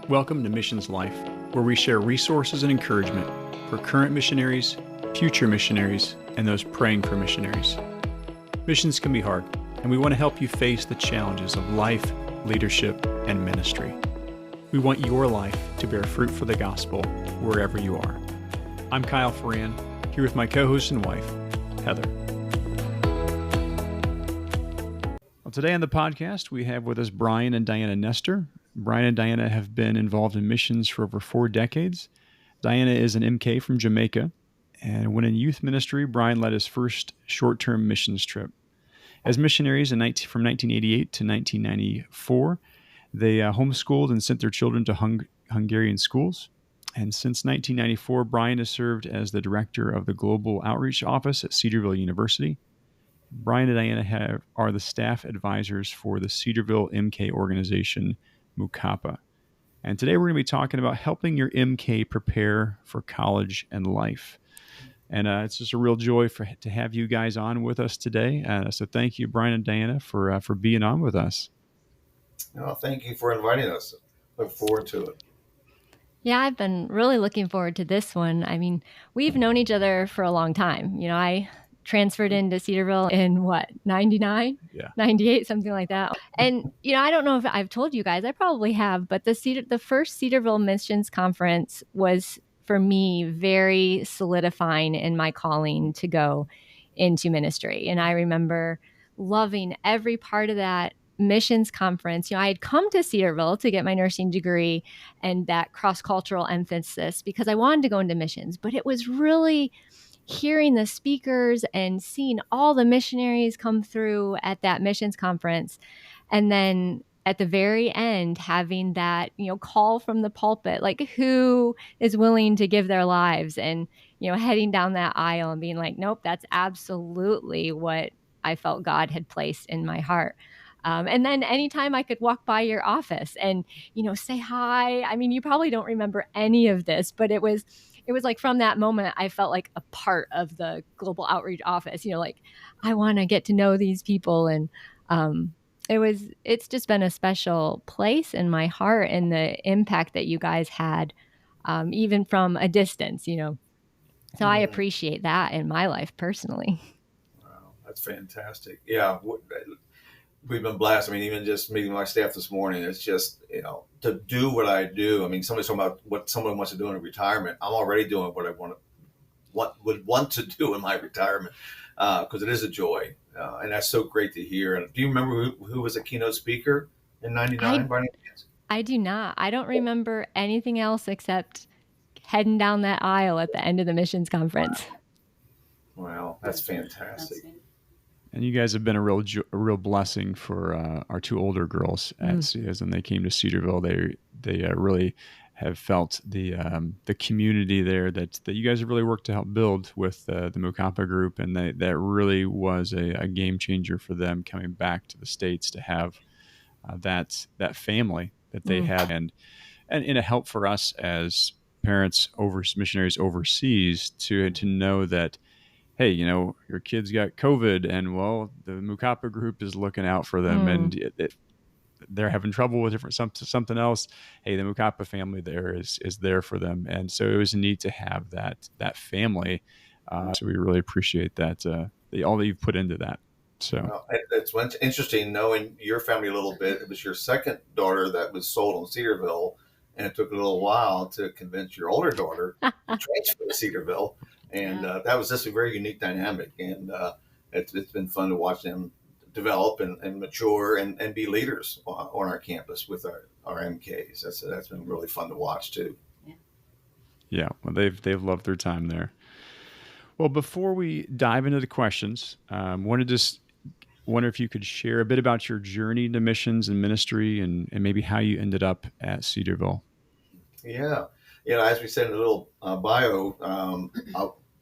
Welcome to Missions Life, where we share resources and encouragement for current missionaries, future missionaries, and those praying for missionaries. Missions can be hard, and we want to help you face the challenges of life, leadership, and ministry. We want your life to bear fruit for the gospel wherever you are. I'm Kyle Ferran, here with my co-host and wife, Heather. Well, today on the podcast, we have with us Brian and Dianna Nester. Brian and Dianna have been involved in missions for over 4 decades. Dianna is an MK from Jamaica, and when in youth ministry, Brian led his first short-term missions trip. As missionaries from 1988 to 1994, they homeschooled and sent their children to Hungarian schools. And since 1994, Brian has served as the director of the Global Outreach Office at Cedarville University. Brian and Dianna are the staff advisors for the Cedarville MK organization, Mukapa. And today we're going to be talking about helping your MK prepare for college and life. And it's just a real joy to have you guys on with us today. So thank you, Brian and Dianna, for being on with us. Oh, thank you for inviting us. Look forward to it. Yeah, I've been really looking forward to this one. I mean, we've known each other for a long time. You know, I transferred into Cedarville in 99, 98, something like that. And, you know, I don't know if I've told you guys, I probably have, but the first Cedarville Missions Conference was, for me, very solidifying in my calling to go into ministry. And I remember loving every part of that missions conference. You know, I had come to Cedarville to get my nursing degree and that cross-cultural emphasis because I wanted to go into missions, but it was really hearing the speakers and seeing all the missionaries come through at that missions conference. And then at the very end, having that, you know, call from the pulpit, like who is willing to give their lives, and, you know, heading down that aisle and being like, nope, that's absolutely what I felt God had placed in my heart. And then anytime I could walk by your office and, you know, say hi. I mean, you probably don't remember any of this, but it was like from that moment, I felt like a part of the Global Outreach Office, you know, like I want to get to know these people. And it's just been a special place in my heart, and the impact that you guys had, even from a distance, you know. So I appreciate that in my life personally. Wow, that's fantastic. Yeah, we've been blessed. I mean, even just meeting my staff this morning, it's just, you know, to do what I do. I mean, somebody's talking about what someone wants to do in retirement. I'm already doing what I would want to do in my retirement, because it is a joy. And that's so great to hear. And do you remember who was a keynote speaker in 99? I do not. I don't remember anything else except heading down that aisle at the end of the missions conference. Wow, that's fantastic. And you guys have been a real blessing for our 2 older girls at Cedarville. When they came to Cedarville, they really have felt the community there that you guys have really worked to help build with the Mukapa group, and that really was a game changer for them coming back to the States to have that family that they had, and a help for us as parents, missionaries overseas, to know that, hey, you know, your kids got COVID, and well, the Mukapa group is looking out for them, and they're having trouble with something else. Hey, the Mukapa family there is there for them, and so it was neat to have that family. So we really appreciate that, all that you've put into that. So well, it's interesting knowing your family a little bit. It was your second daughter that was sold in Cedarville, and it took a little while to convince your older daughter to transfer to Cedarville. And that was just a very unique dynamic. And it's been fun to watch them develop and mature and be leaders on our campus with our MKs. That's been really fun to watch too. Yeah, well, they've loved their time there. Well, before we dive into the questions, wonder if you could share a bit about your journey to missions and ministry, and maybe how you ended up at Cedarville. Yeah. You know, as we said in the little bio,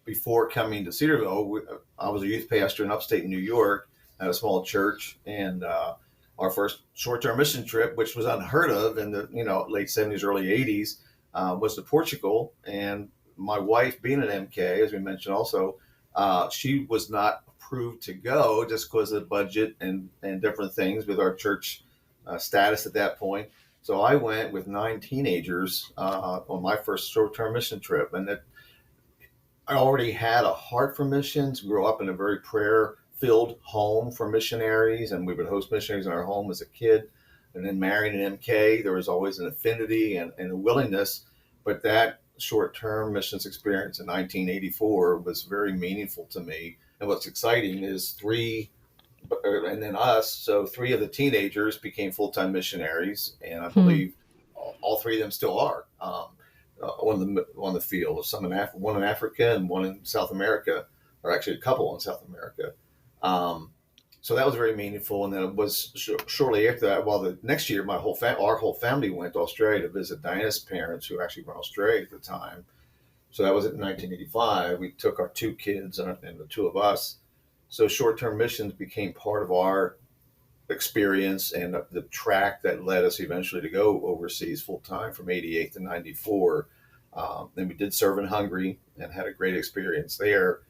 before coming to Cedarville, I was a youth pastor in upstate New York at a small church, and our first short-term mission trip, which was unheard of in the late 70s, early 80s, was to Portugal. And my wife, being an MK, as we mentioned also, she was not approved to go just because of the budget and different things with our church status at that point. So I went with 9 teenagers on my first short-term mission trip, and I already had a heart for missions. Grew up in a very prayer-filled home for missionaries, and we would host missionaries in our home as a kid. And then marrying an MK, there was always an affinity and a willingness. But that short-term missions experience in 1984 was very meaningful to me. And what's exciting is and then us. So 3 of the teenagers became full-time missionaries, and I believe all 3 of them still are on the field. Some one in Africa and one in South America, or actually a couple in South America. So that was very meaningful. And then it was shortly after that. Well, the next year, our whole family went to Australia to visit Diana's parents, who actually were in Australia at the time. So that was in 1985. We took our 2 kids and the 2 of us. So short-term missions became part of our experience and the track that led us eventually to go overseas full-time from 88 to 94. Then we did serve in Hungary and had a great experience there.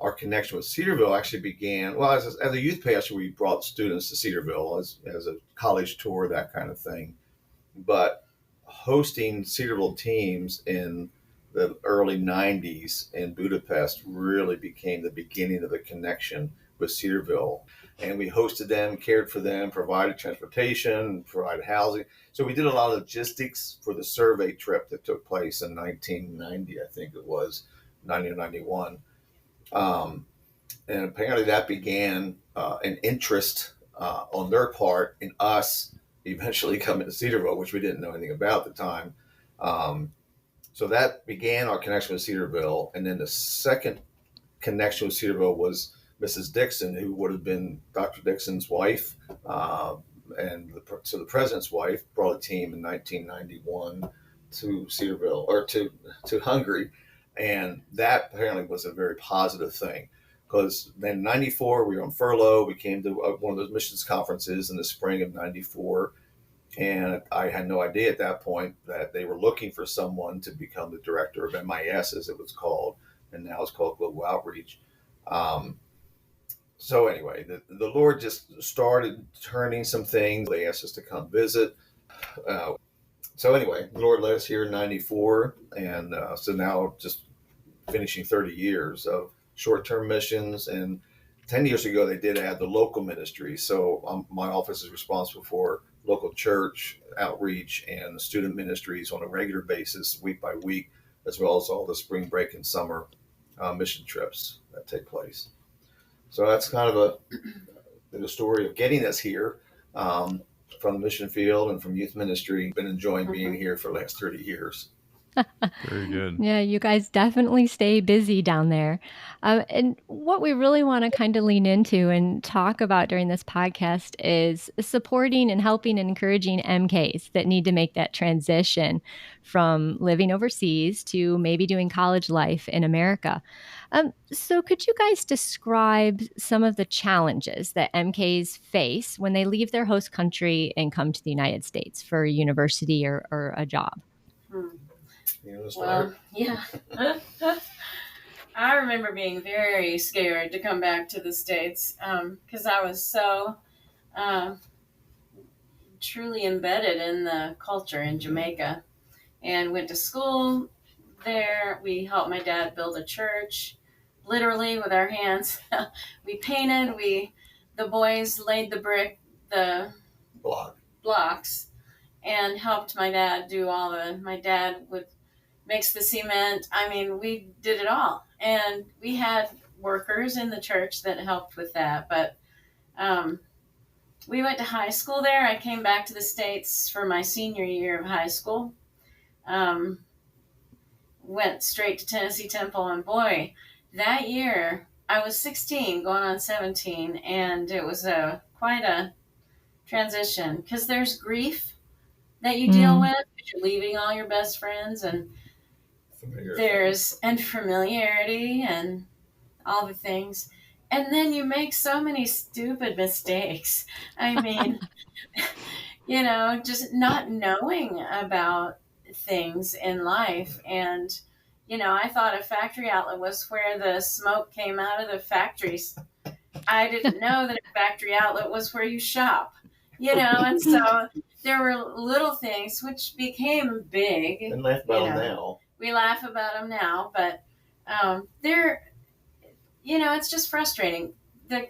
Our connection with Cedarville actually began, well, as a youth pastor, we brought students to Cedarville as a college tour, that kind of thing. But hosting Cedarville teams in the early 90s in Budapest really became the beginning of the connection with Cedarville. And we hosted them, cared for them, provided transportation, provided housing. So we did a lot of logistics for the survey trip that took place in 1990, I think it was, 90 or 91. And apparently that began an interest on their part in us eventually coming to Cedarville, which we didn't know anything about at the time. So that began our connection with Cedarville. And then the second connection with Cedarville was Mrs. Dixon, who would have been Dr. Dixon's wife. So the president's wife brought a team in 1991 to Cedarville, or to Hungary. And that apparently was a very positive thing, because then in 94, we were on furlough. We came to one of those missions conferences in the spring of 94. And I had no idea at that point that they were looking for someone to become the director of MIS, as it was called, and now it's called Global Outreach. So anyway, the Lord just started turning some things. They asked us to come visit. So anyway, the Lord led us here in 94, and so now just finishing 30 years of short-term missions. And 10 years ago, they did add the local ministry. So my office is responsible for local church outreach and student ministries on a regular basis, week by week, as well as all the spring break and summer mission trips that take place. So that's kind of the story of getting us here from the mission field and from youth ministry. Been enjoying being here for the last 30 years. Very good. Yeah, you guys definitely stay busy down there. And what we really want to kind of lean into and talk about during this podcast is supporting and helping and encouraging MKs that need to make that transition from living overseas to maybe doing college life in America. So could you guys describe some of the challenges that MKs face when they leave their host country and come to the United States for university or a job? Well, yeah. I remember being very scared to come back to the States because I was so truly embedded in the culture in Jamaica, and went to school there. We helped my dad build a church, literally with our hands. We painted. The boys laid the blocks, and helped my dad do all my dad would mix the cement. I mean, we did it all. And we had workers in the church that helped with that. But we went to high school there. I came back to the States for my senior year of high school. Went straight to Tennessee Temple. And boy, that year I was 16 going on 17. And it was quite a transition, because there's grief that you deal with. You're leaving all your best friends, and familiarity and all the things. And then you make so many stupid mistakes. I mean, just not knowing about things in life. And, I thought a factory outlet was where the smoke came out of the factories. I didn't know that a factory outlet was where you shop, and so there were little things which became big. And laugh about them now. We laugh about them now, but they're, it's just frustrating. The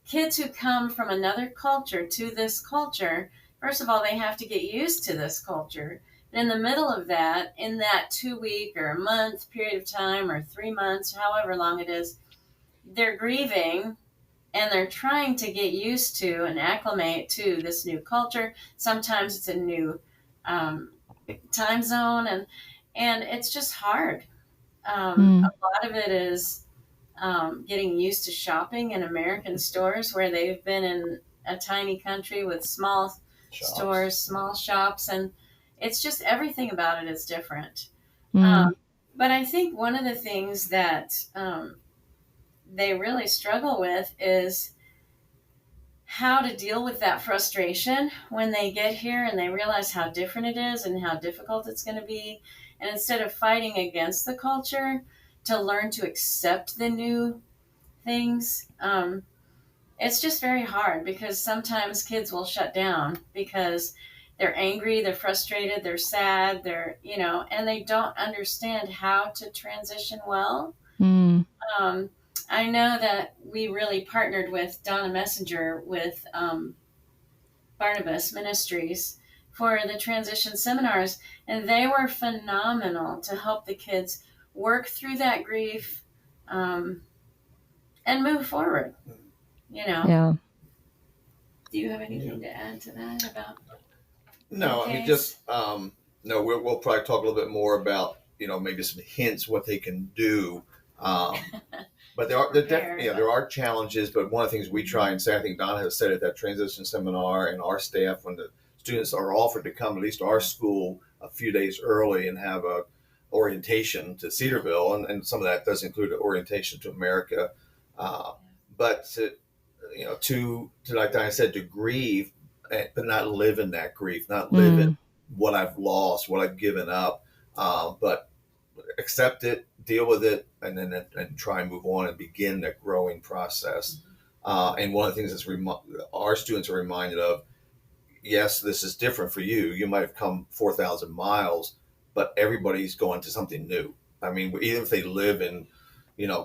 kids who come from another culture to this culture, first of all, they have to get used to this culture. And in the middle of that, in that 2-week or a month period of time, or 3 months, however long it is, they're grieving and they're trying to get used to and acclimate to this new culture. Sometimes it's a new time zone, and it's just hard. A lot of it is getting used to shopping in American stores where they've been in a tiny country with small stores, small shops, and it's just everything about it is different. But I think one of the things that they really struggle with is how to deal with that frustration when they get here and they realize how different it is and how difficult it's going to be. And instead of fighting against the culture, to learn to accept the new things. It's just very hard because sometimes kids will shut down because they're angry, they're frustrated, they're sad, and they don't understand how to transition well. I know that we really partnered with Donna Messenger with Barnabas Ministries for the transition seminars, and they were phenomenal to help the kids work through that grief and move forward. Yeah. Do you have anything to add to that about? No, I mean, just no. We'll probably talk a little bit more about maybe some hints what they can do. But there are challenges. But one of the things we try and say, I think Donna has said at that transition seminar, and our staff, when the students are offered to come at least to our school a few days early and have a orientation to Cedarville, and some of that does include an orientation to America. But to like Diana said, to grieve, but not live in that grief, not live in what I've lost, what I've given up, but accept it, deal with it, and then try and move on and begin that growing process. And one of the things that's our students are reminded of, yes, this is different for you. You might have come 4,000 miles, but everybody's going to something new. I mean, even if they live in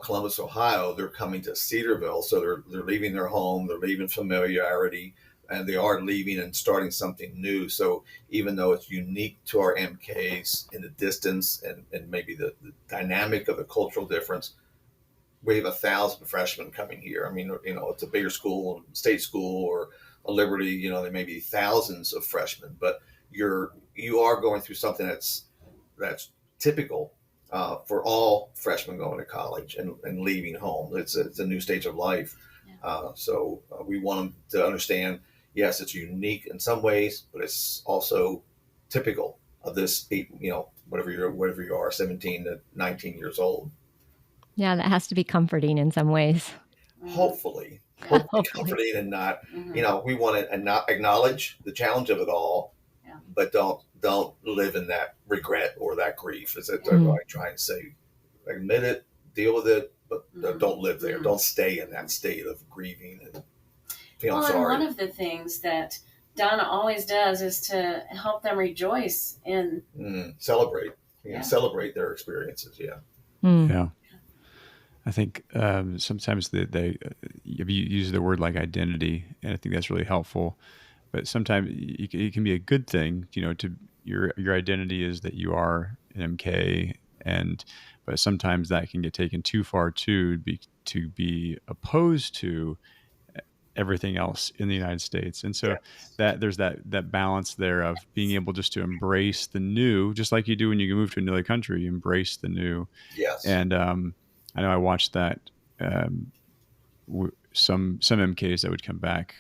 Columbus, Ohio, they're coming to Cedarville. So they're leaving their home, they're leaving familiarity, and they are leaving and starting something new. So even though it's unique to our MKs in the distance and maybe the dynamic of the cultural difference, we have 1,000 freshmen coming here. I mean, it's a bigger school, state school, or a Liberty, there may be thousands of freshmen, but you are going through something that's typical for all freshmen going to college and leaving home. It's a new stage of life. So we want them to understand, yes, it's unique in some ways, but it's also typical of this, whatever you are, 17 to 19 years old. Yeah, that has to be comforting in some ways. Hopefully comforting and not, we want to not acknowledge the challenge of it all, but don't live in that regret or that grief. Is that I try and say, admit it, deal with it, but don't live there. Don't stay in that state of grieving and feeling sorry. And one of the things that Donna always does is to help them rejoice in celebrate. Celebrate their experiences. Yeah. Yeah. I think sometimes they use the word like identity, and I think that's really helpful. But sometimes it can be a good thing, to your identity is that you are an MK, but sometimes that can get taken too far to be opposed to everything else in the United States. And so that there's that balance there of being able just to embrace the new, just like you do when you move to another country, you embrace the new. Yes. And I know I watched that some MKs that would come back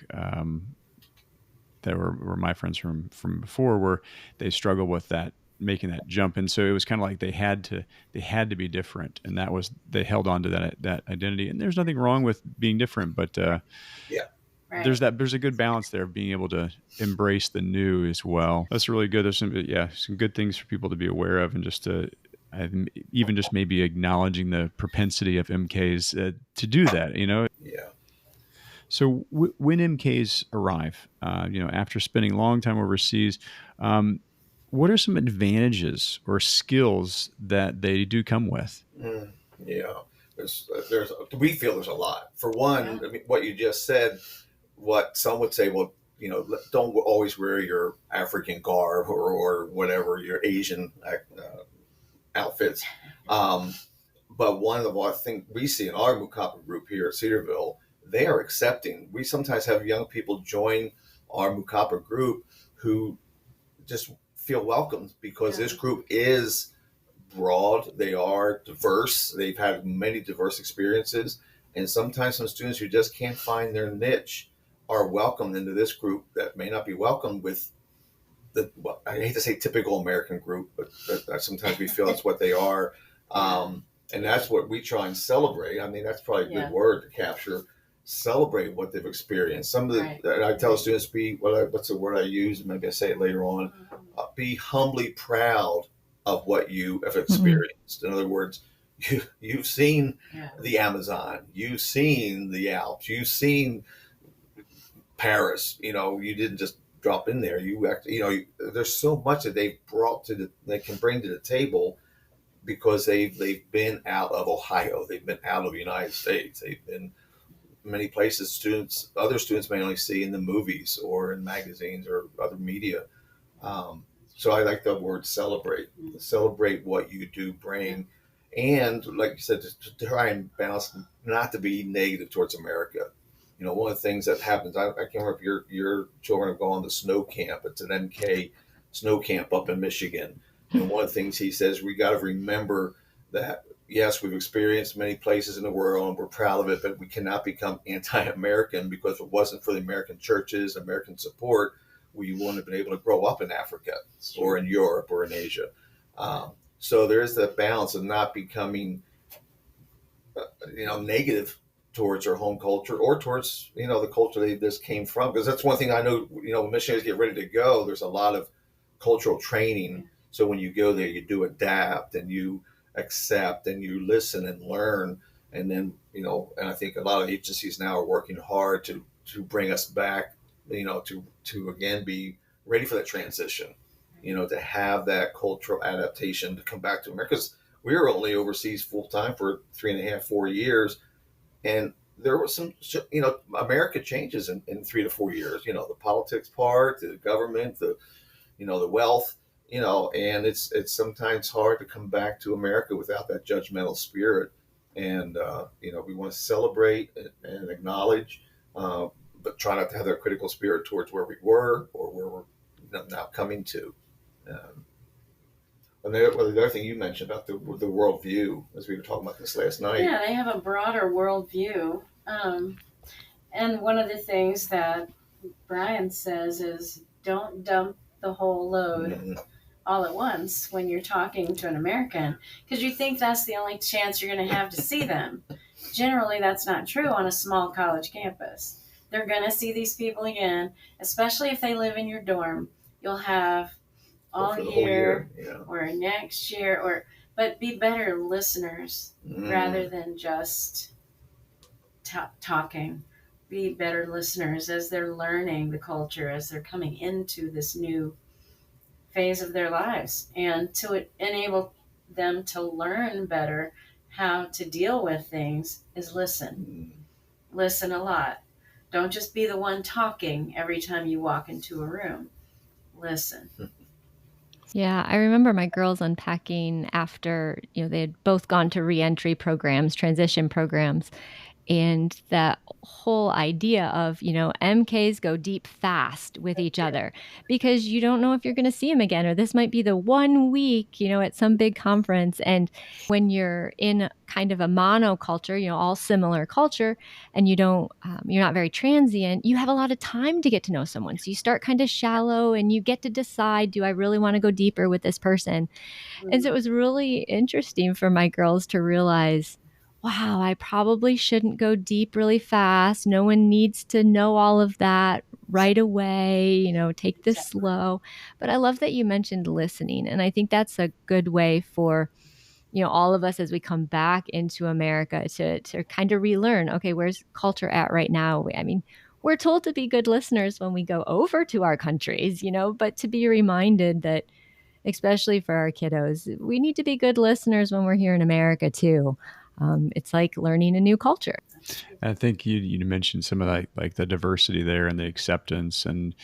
that were my friends from before, where they struggle with that, making that jump. And so it was kind of like they had to be different, and they held on to that identity. And there's nothing wrong with being different, but there's a good balance there of being able to embrace the new as well. That's really good. There's some good things for people to be aware of, and just to even just maybe acknowledging the propensity of MKs to do that, Yeah. So when MKs arrive, after spending a long time overseas, um, what are some advantages or skills that they do come with? Mm, yeah, there's we feel there's a lot. For one, Yeah. I mean, what you just said, what some would say, well, don't always wear your African garb or whatever your Asian outfits. Um, but one of the I think we see in our Mukapa group here at Cedarville, they are accepting. We sometimes have young people join our Mukapa group who just feel welcomed because this group is broad, they are diverse, they've had many diverse experiences, and sometimes some students who just can't find their niche are welcomed into this group that may not be welcomed with well, I hate to say typical American group, but sometimes we feel that's what they are. And that's what we try and celebrate. I mean, that's probably a good word to capture. Celebrate what they've experienced. Some of the, I tell students, what's the word I use? Maybe I say it later on. Be humbly proud of what you have experienced. In other words, you've seen the Amazon, you've seen the Alps, you've seen Paris. You didn't just drop in there. There's so much that they've brought they can bring to the table because they've been out of Ohio, they've been out of the United States, they've been many places other students may only see in the movies or in magazines or other media. So I like the word celebrate. Celebrate what you do bring. And like you said, to try and balance, not to be negative towards America. One of the things that happens, I can't remember if your children have gone to snow camp. It's an MK snow camp up in Michigan. And one of the things he says, we got to remember that, yes, we've experienced many places in the world and we're proud of it, but we cannot become anti-American because if it wasn't for the American churches, American support, we wouldn't have been able to grow up in Africa or in Europe or in Asia. So there is that balance of not becoming, negative towards our home culture or towards, the culture they just came from. Because that's one thing I know, when missionaries get ready to go, there's a lot of cultural training. So when you go there, you do adapt and you accept and you listen and learn. And then, and I think a lot of agencies now are working hard to bring us back, to again be ready for that transition, to have that cultural adaptation to come back to America. Because we were only overseas full time for 3.5, 4 years. And there was some, America changes in 3 to 4 years, the politics part, the government, the wealth, and it's sometimes hard to come back to America without that judgmental spirit. And, we want to celebrate and acknowledge, but try not to have that critical spirit towards where we were or where we're now coming to. And the other thing you mentioned about the worldview, as we were talking about this last night. Yeah, they have a broader worldview. And one of the things that Brian says is don't dump the whole load all at once when you're talking to an American, because you think that's the only chance you're going to have to see them. Generally, that's not true on a small college campus. They're going to see these people again, especially if they live in your dorm. You'll have all year or next year, but be better listeners rather than just talking. Be better listeners as they're learning the culture, as they're coming into this new phase of their lives, and to enable them to learn better how to deal with things is listen. Listen a lot. Don't just be the one talking every time you walk into a room. Listen. Yeah, I remember my girls unpacking after, they had both gone to reentry programs, transition programs, and that whole idea of, MKs go deep fast with each other because you don't know if you're going to see them again, or this might be the 1 week, at some big conference. And when you're in kind of a monoculture, all similar culture, and you're not very transient, you have a lot of time to get to know someone. So you start kind of shallow and you get to decide, do I really want to go deeper with this person? And so it was really interesting for my girls to realize, wow, I probably shouldn't go deep really fast. No one needs to know all of that right away, take this slow. But I love that you mentioned listening. And I think that's a good way for all of us as we come back into America to kind of relearn, okay, where's culture at right now? I mean, we're told to be good listeners when we go over to our countries, but to be reminded that, especially for our kiddos, we need to be good listeners when we're here in America too. It's like learning a new culture. I think you mentioned some of that, like the diversity there and the acceptance and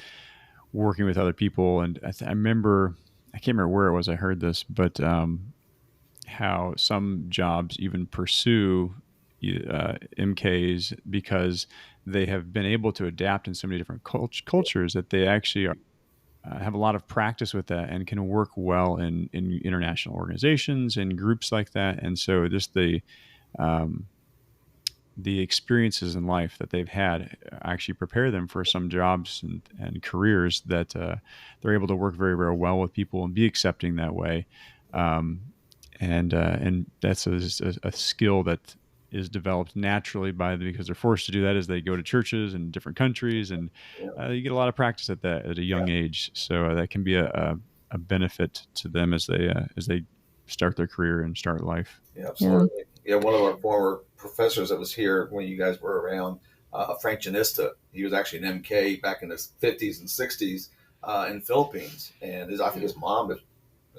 working with other people. And I remember, I can't remember where it was I heard this, but how some jobs even pursue MKs because they have been able to adapt in so many different cultures that they actually have a lot of practice with that and can work well in international organizations and groups like that. And so just the experiences in life that they've had actually prepare them for some jobs and careers that they're able to work very, very well with people and be accepting that way. And that's a skill that is developed naturally because they're forced to do that as they go to churches in different countries, and you get a lot of practice at that at a young age. So that can be a benefit to them as they start their career and start life. Yeah, absolutely. Yeah, one of our former professors that was here when you guys were around, Frank Janista, he was actually an MK back in the 50s and 60s in Philippines, and I think his mom,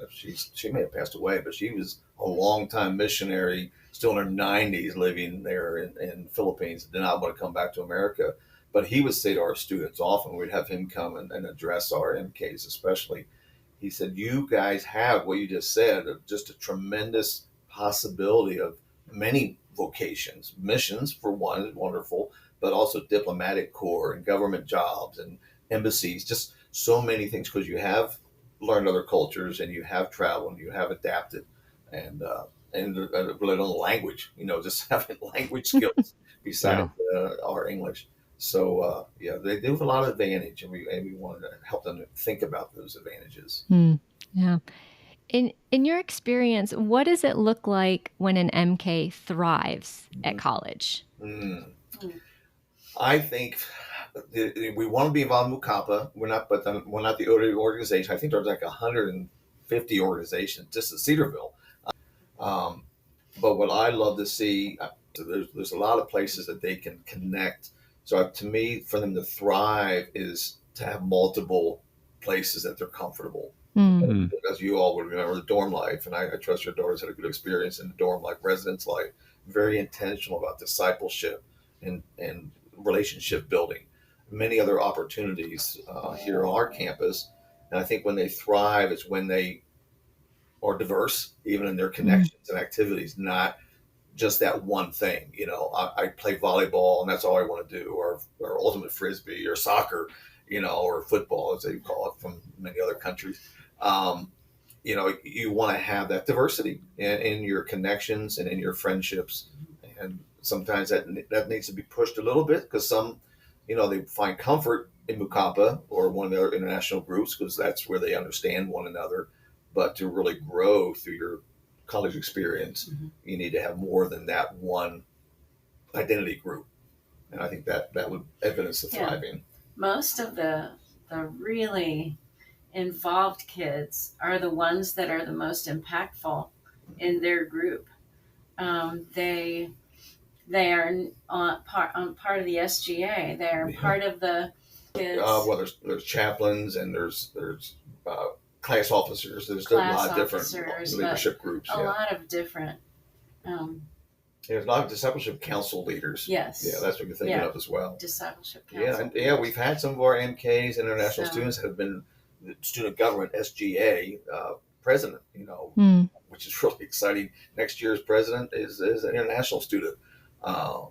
she may have passed away, but she was a long-time missionary, still in her 90s, living there in Philippines. Did not want to come back to America, but he would say to our students often, we'd have him come and address our MKs especially. He said, you guys have what you just said, just a tremendous possibility of many vocations. Missions, for one, is wonderful, but also diplomatic corps and government jobs and embassies, just so many things, because you have learned other cultures and you have traveled and you have adapted and really on the language, just having language skills besides our English. So they do have a lot of advantage, and we want to help them think about those advantages. Yeah. In your experience, what does it look like when an MK thrives at college? I think we want to be involved in Mukapa. We're not the only organization. I think there's like 150 organizations just at Cedarville. But what I love to see, there's a lot of places that they can connect. So to me, for them to thrive is to have multiple places that they're comfortable. As you all would remember, the dorm life, and I trust your daughters had a good experience in the dorm life, residence life, very intentional about discipleship and relationship building. Many other opportunities here on our campus. And I think when they thrive, it's when they are diverse, even in their connections and activities, not just that one thing. I play volleyball and that's all I want to do, or ultimate frisbee or soccer, or football, as they call it from many other countries. You want to have that diversity in your connections and in your friendships. And sometimes that needs to be pushed a little bit, because some, they find comfort in Mukapa or one of the other international groups because that's where they understand one another. But to really grow through your college experience, you need to have more than that one identity group. And I think that would evidence the thriving. Most of the really involved kids are the ones that are the most impactful in their group. They are on part of the SGA. They're part of the kids. Well, there's chaplains and there's class officers. There's a lot of different leadership groups. A lot of different. There's a lot of discipleship council leaders. Yes. Yeah, that's what you're thinking of as well. Discipleship council. Yeah, we've had some of our MKs, international students, have been the student government SGA president. Which is really exciting. Next year's president is an international student,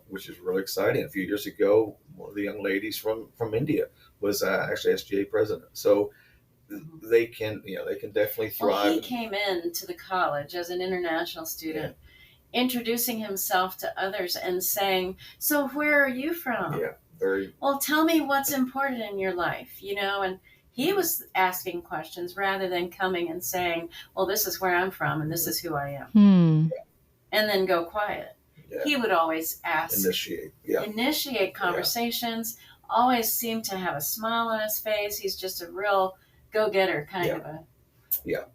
which is really exciting. A few years ago, one of the young ladies from India was actually SGA president. So they can definitely thrive. Well, he came in to the college as an international student, introducing himself to others and saying, "So where are you from?" Yeah, very well. Tell me what's important in your life, and he was asking questions rather than coming and saying, "Well, this is where I'm from and this is who I am," and then go quiet. Yeah. He would always ask, initiate conversations. Always seemed to have a smile on his face. He's just a real go-getter kind of a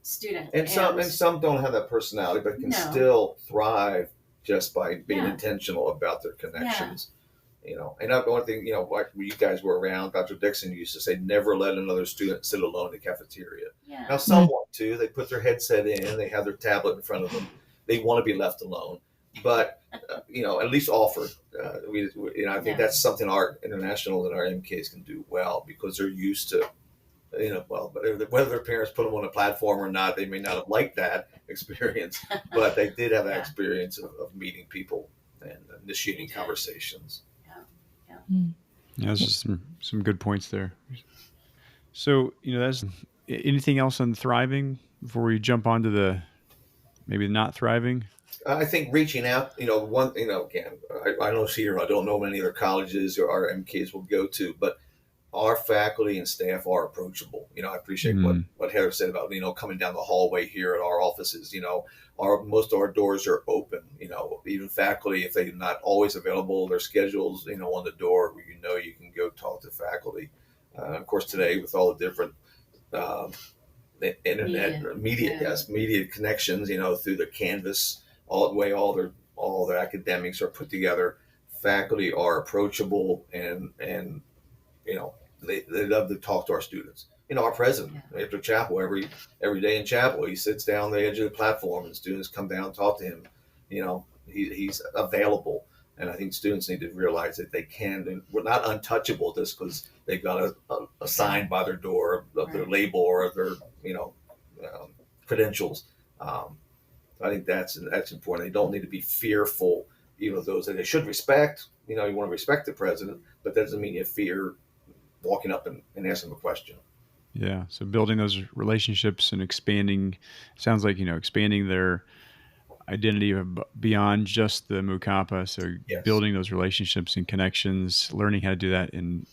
student. And some don't have that personality, but can still thrive just by being intentional about their connections. And the one thing, like when you guys were around, Dr. Dixon used to say, never let another student sit alone in the cafeteria. Now, some want to. They put their headset in, they have their tablet in front of them. They want to be left alone. But, at least offer. I think that's something our international and our MKs can do well, because they're used to, but whether their parents put them on a platform or not, they may not have liked that experience, but they did have that experience of meeting people and initiating conversations. Yeah, those are some good points there. So, that's anything else on thriving before we jump onto the maybe not thriving? I think reaching out, again, I know Cedar, I don't know many other colleges or our MKs will go to, but our faculty and staff are approachable. I appreciate what Heather said about, coming down the hallway here at our offices. Most of our doors are open. Even faculty, if they're not always available, their schedules, on the door where you can go talk to faculty. Of course, today with all the different the internet media connections, through the Canvas, all the way all their academics are put together. Faculty are approachable and they love to talk to our students. Our president, after chapel, every day in chapel, he sits down on the edge of the platform and students come down and talk to him. He's available. And I think students need to realize that they can, and we're not untouchable just because they've got a sign by their door of their label or their, credentials. I think that's important. They don't need to be fearful, of those that they should respect. You want to respect the president, but that doesn't mean you fear walking up and asking a question. Yeah. So building those relationships and expanding, sounds like, expanding their identity beyond just the Mukapa. So building those relationships and connections, learning how to do that in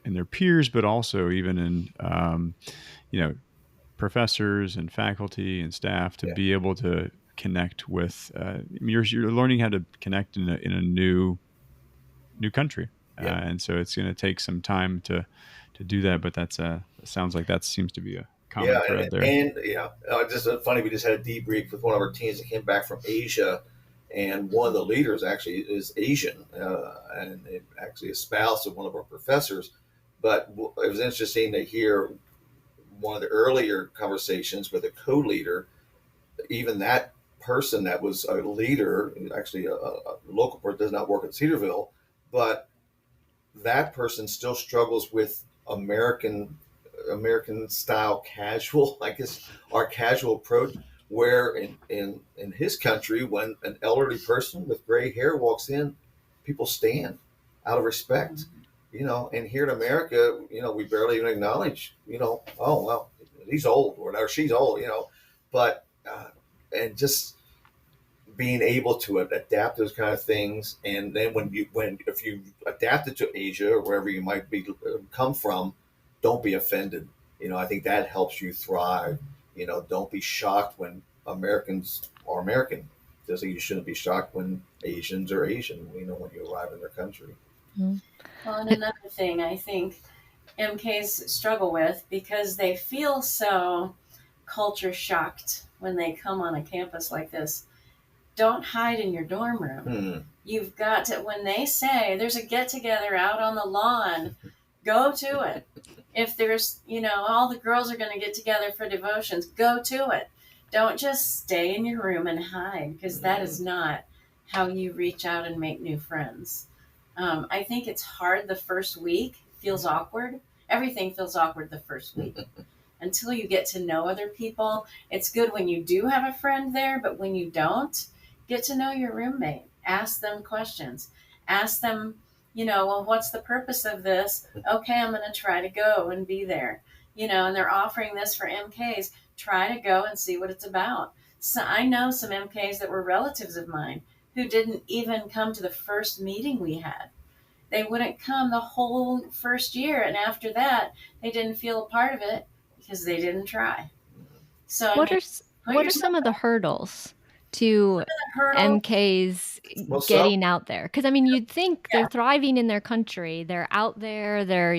their peers, but also even in, professors and faculty and staff to be able to connect with, you're learning how to connect in a new country. And so it's going to take some time to do that, but that's sounds like that seems to be a common thread there. And just funny, we just had a debrief with one of our teams that came back from Asia, and one of the leaders actually is Asian, and actually a spouse of one of our professors. But it was interesting to hear one of the earlier conversations with a co-leader. Even that person that was a leader, actually a local person, does not work at Cedarville, but that person still struggles with American style casual, I guess, our casual approach, where in his country, when an elderly person with gray hair walks in, people stand out of respect, and here in America, we barely even acknowledge, oh, well, he's old or she's old, but, and just being able to adapt those kind of things. And then if you adapt it to Asia or wherever you might come from, don't be offended. I think that helps you thrive. Don't be shocked when Americans are American. Just like you shouldn't be shocked when Asians are Asian, when you arrive in their country. Mm-hmm. Well, and another thing I think MKs struggle with, because they feel so culture shocked when they come on a campus like this, don't hide in your dorm room. You've got to, when they say there's a get together out on the lawn, go to it. If there's, all the girls are going to get together for devotions, go to it. Don't just stay in your room and hide, because that is not how you reach out and make new friends. I think it's hard the first week. Feels awkward. Everything feels awkward the first week. Until you get to know other people. It's good when you do have a friend there, but when you don't, get to know your roommate. Ask them questions. Ask them, well, what's the purpose of this? Okay, I'm going to try to go and be there. And they're offering this for MKs. Try to go and see what it's about. So I know some MKs that were relatives of mine who didn't even come to the first meeting we had. They wouldn't come the whole first year. And after that, they didn't feel a part of it because they didn't try. So what are some of the hurdles to Hurdle. MKs getting out there? Because, I mean, you'd think they're thriving in their country. They're out there. They're,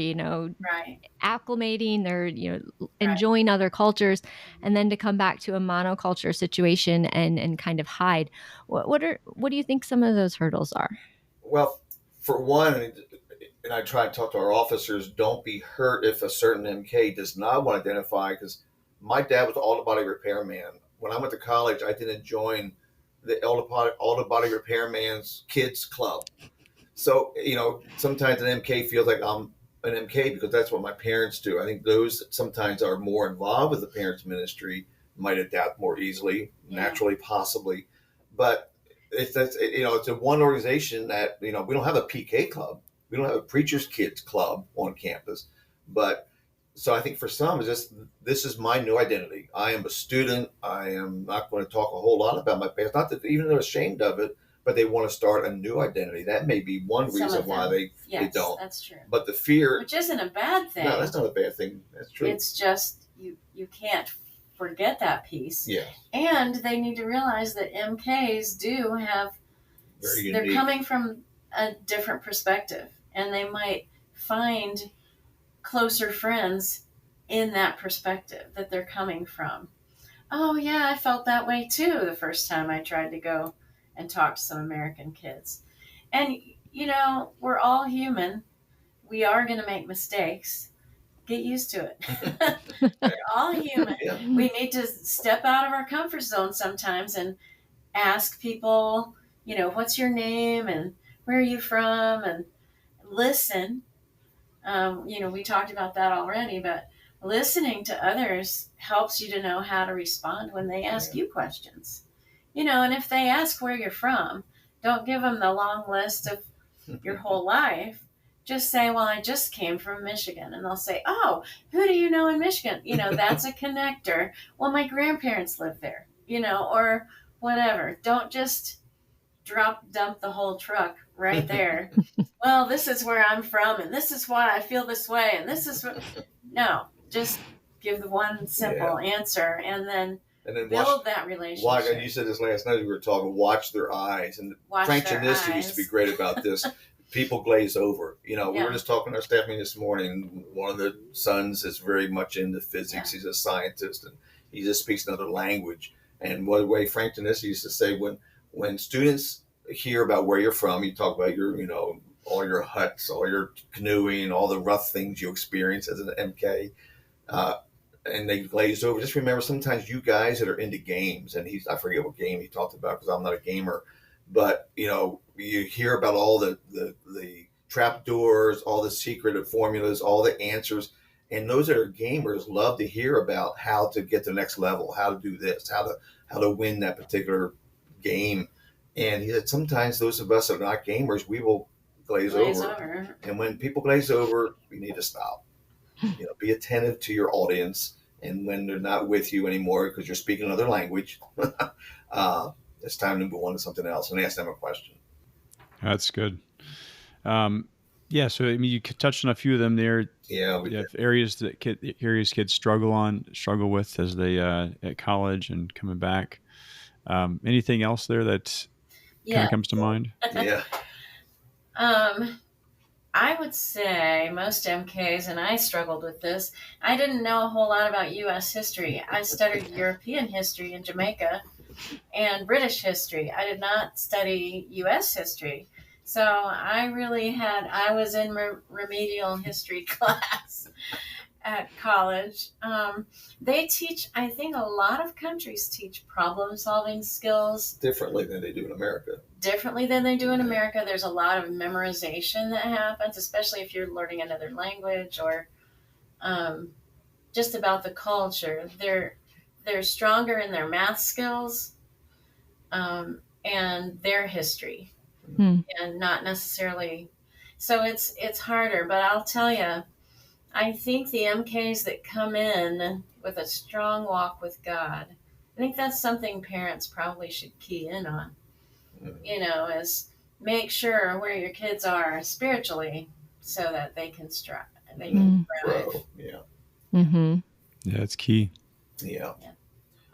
acclimating. They're, enjoying other cultures. And then to come back to a monoculture situation and kind of hide. What do you think some of those hurdles are? Well, for one, and I try to talk to our officers, don't be hurt if a certain MK does not want to identify, because my dad was an auto body repairman. When I went to college, I didn't join the auto body repairman's kids club. So, sometimes an MK feels like I'm an MK because that's what my parents do. I think those sometimes are more involved with the parents' ministry might adapt more easily, naturally, possibly. But it's a one organization that, we don't have a PK club. We don't have a preacher's kids club on campus. But so I think for some, this is my new identity. I am a student. I am not going to talk a whole lot about my past. Not that even they're ashamed of it, but they want to start a new identity. That may be one reason why they don't. That's true. But the fear, which isn't a bad thing. No, that's not a bad thing. That's true. It's just you can't forget that piece. Yeah. And they need to realize that MKs do have, they're coming from a different perspective, and they might find closer friends in that perspective that they're coming from. Oh yeah, I felt that way too the first time I tried to go and talk to some American kids. And we're all human. We are going to make mistakes. Get used to it. We're all human. Yeah. We need to step out of our comfort zone sometimes and ask people, what's your name and where are you from, and listen. We talked about that already, but listening to others helps you to know how to respond when they ask you questions. And if they ask where you're from, don't give them the long list of your whole life. Just say, well, I just came from Michigan. And they'll say, oh, who do you know in Michigan? That's a connector. Well, my grandparents live there, or whatever. Don't just dump the whole truck right there. Well, this is where I'm from, and this is why I feel this way, and this is what... No, just give the one simple answer, and then build that relationship. And you said this last night we were talking, watch their eyes. And Frank Dianna used to be great about this. People glaze over. We were just talking to our staff meeting this morning. One of the sons is very much into physics. He's a scientist, and he just speaks another language. And one way Frank Dianna used to say, when students hear about where you're from, you talk about your, all your huts, all your canoeing, all the rough things you experience as an MK, and they glaze over. Just remember, sometimes you guys that are into games, and I forget what game he talked about because I'm not a gamer, but you hear about all the trapdoors, all the secret formulas, all the answers, and those that are gamers love to hear about how to get to the next level, how to do this, how to win that particular game. And he said sometimes those of us that are not gamers, we will glaze over. And when people glaze over, you need to stop. Be attentive to your audience, and when they're not with you anymore because you're speaking another language, it's time to move on to something else and ask them a question. That's good. So you touched on a few of them there. Yeah, we have areas that kids struggle with as they at college and coming back. Anything else there that kind of comes to mind? Yeah. I would say most MKs, and I struggled with this, I didn't know a whole lot about U.S. history. I studied European history in Jamaica and British history. I did not study U.S. history. So I was in remedial history class at college. They teach, I think a lot of countries teach problem-solving skills. Differently than they do in America. There's a lot of memorization that happens, especially if you're learning another language or just about the culture. They're stronger in their math skills and their history, and not necessarily. So it's harder. But I'll tell you, I think the MKs that come in with a strong walk with God, I think that's something parents probably should key in on. Is make sure where your kids are spiritually so that they can thrive. Grow. Yeah. Mm-hmm. Yeah, it's key. Yeah.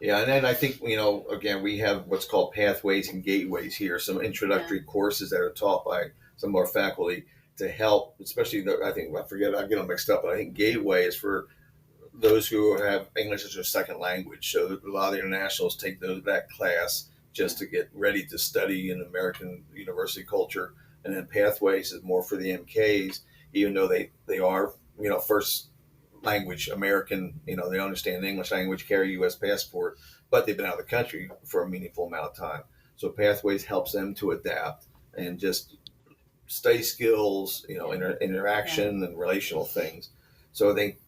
Yeah, and then I think, again, we have what's called pathways and gateways here, some introductory courses that are taught by some of our faculty to help, especially I get them mixed up, but I think gateway is for those who have English as their second language. So a lot of the internationals take that class just to get ready to study in American university culture. And then pathways is more for the MKs, even though they are, first language American, they understand the English language, carry a U.S. passport, but they've been out of the country for a meaningful amount of time. So pathways helps them to adapt and just study skills, interaction and relational things. So I think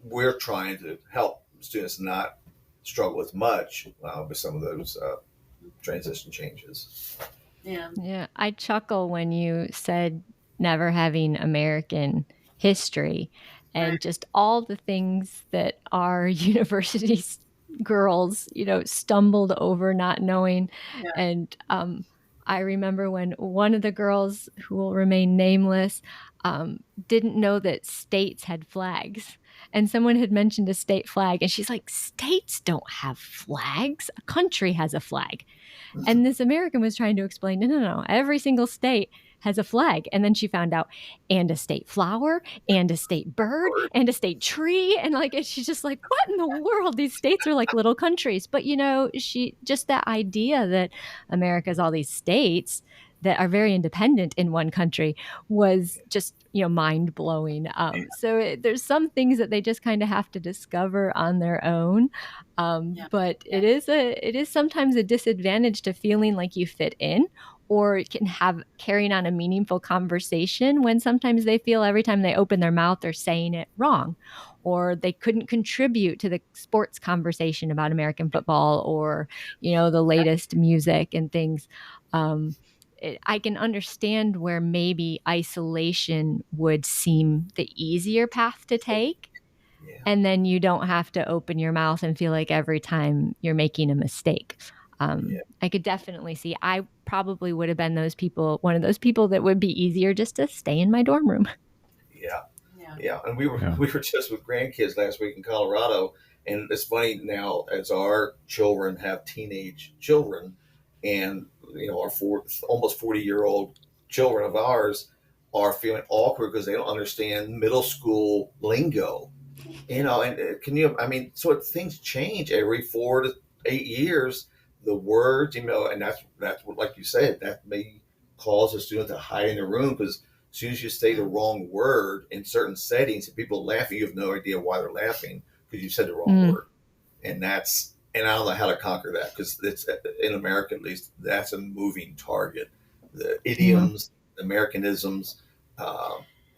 we're trying to help students not struggle as much with some of those transition changes. Yeah. I chuckle when you said never having American history and just all the things that our university girls, stumbled over not knowing. Yeah. And I remember when one of the girls, who will remain nameless, didn't know that states had flags. And someone had mentioned a state flag, and she's like, states don't have flags. A country has a flag. And this American was trying to explain, no. Every single state has a flag. And then she found out, and a state flower, and a state bird, and a state tree. And she's just like, what in the world? These states are like little countries. But, she just that idea that America's all these states that are very independent in one country was just, mind blowing. So there's some things that they just kind of have to discover on their own. But it is sometimes a disadvantage to feeling like you fit in, or can have carrying on a meaningful conversation when sometimes they feel every time they open their mouth they're saying it wrong, or they couldn't contribute to the sports conversation about American football or the latest music and things. I can understand where maybe isolation would seem the easier path to take. Yeah. And then you don't have to open your mouth and feel like every time you're making a mistake. I could definitely see. I probably would have been one of those people that would be easier just to stay in my dorm room. Yeah. And we were just with grandkids last week in Colorado, and it's funny now as our children have teenage children, and our almost 40-year-old children of ours are feeling awkward because they don't understand middle school lingo. And so things change every 4 to 8 years. The words, and that's what, like you said, that may cause a student to hide in a room, because as soon as you say the wrong word in certain settings and people laugh, you have no idea why they're laughing because you said the wrong word. And I don't know how to conquer that, because it's, in America at least, that's a moving target. The idioms, Americanisms,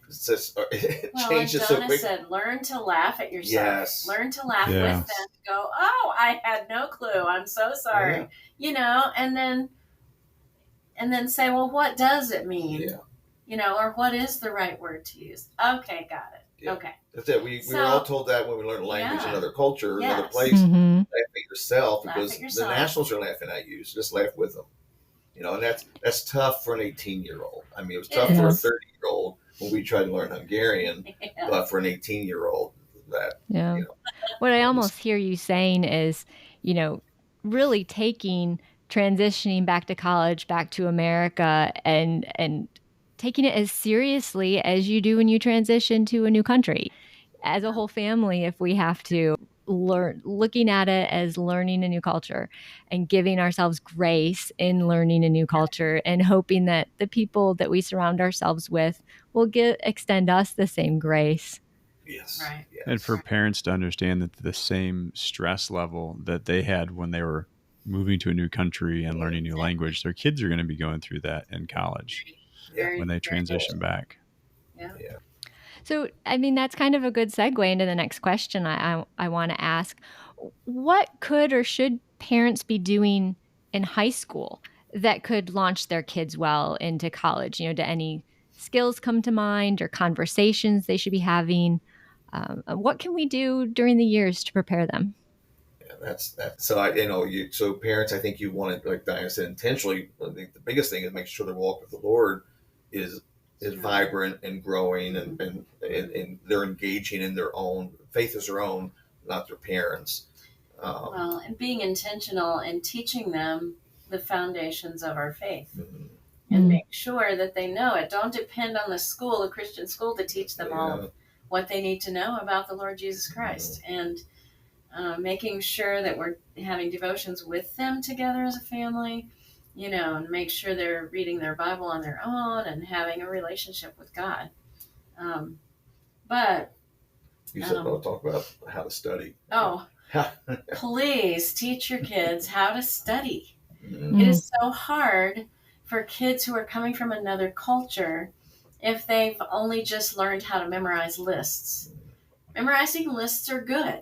it changes so quick. Said, learn to laugh at yourself. Yes. Learn to laugh with them. Go, oh, I had no clue. I'm so sorry. And then say, well, what does it mean? Or what is the right word to use? Okay, got it. Yeah. Okay. That's it. We were all told that when we learned a language in another culture, another place. Mm-hmm. Laugh at yourself, because the nationals are laughing at you. So just laugh with them. And that's tough for an 18-year-old. I mean, it was tough for a 30-year-old when we tried to learn Hungarian, but for an 18-year-old, what I almost hear you saying is, really transitioning back to college, back to America, and taking it as seriously as you do when you transition to a new country. As a whole family, if we have to looking at it as learning a new culture and giving ourselves grace in learning a new culture, and hoping that the people that we surround ourselves with will extend us the same grace. Yes. Right. Yes. And for parents to understand that the same stress level that they had when they were moving to a new country and learning a new language, their kids are going to be going through that in college when they transition back. Yeah. So, that's kind of a good segue into the next question I want to ask. What could or should parents be doing in high school that could launch their kids well into college? Do any skills come to mind, or conversations they should be having? What can we do during the years to prepare them? Yeah, that's that. So so parents, I think you want to, like Diana said, intentionally. I think the biggest thing is make sure their walk with the Lord is vibrant and growing, and they're engaging in their own faith as their own, not their parents. Well, and being intentional and teaching them the foundations of our faith. Mm-hmm. And make sure that they know it. Don't depend on the school, the Christian school, to teach them all of what they need to know about the Lord Jesus Christ. And making sure that we're having devotions with them together as a family, and make sure they're reading their Bible on their own and having a relationship with God. But you said I'll talk about how to study. Oh, please teach your kids how to study. Mm-hmm. It is so hard for kids who are coming from another culture if they've only just learned how to memorize lists. Memorizing lists are good,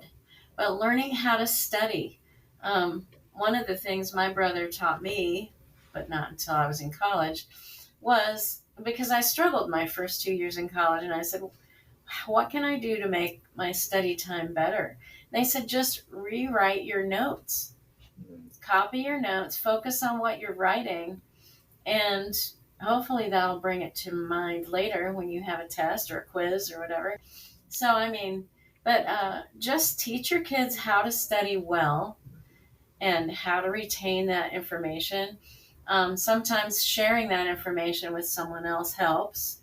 but learning how to study. One of the things my brother taught me, but not until I was in college, was because I struggled my first 2 years in college, and I said, what can I do to make my study time better? And they said, just rewrite your notes. Copy your notes, focus on what you're writing, and hopefully that'll bring it to mind later when you have a test or a quiz or whatever. So, just teach your kids how to study well and how to retain that information. Sometimes sharing that information with someone else helps.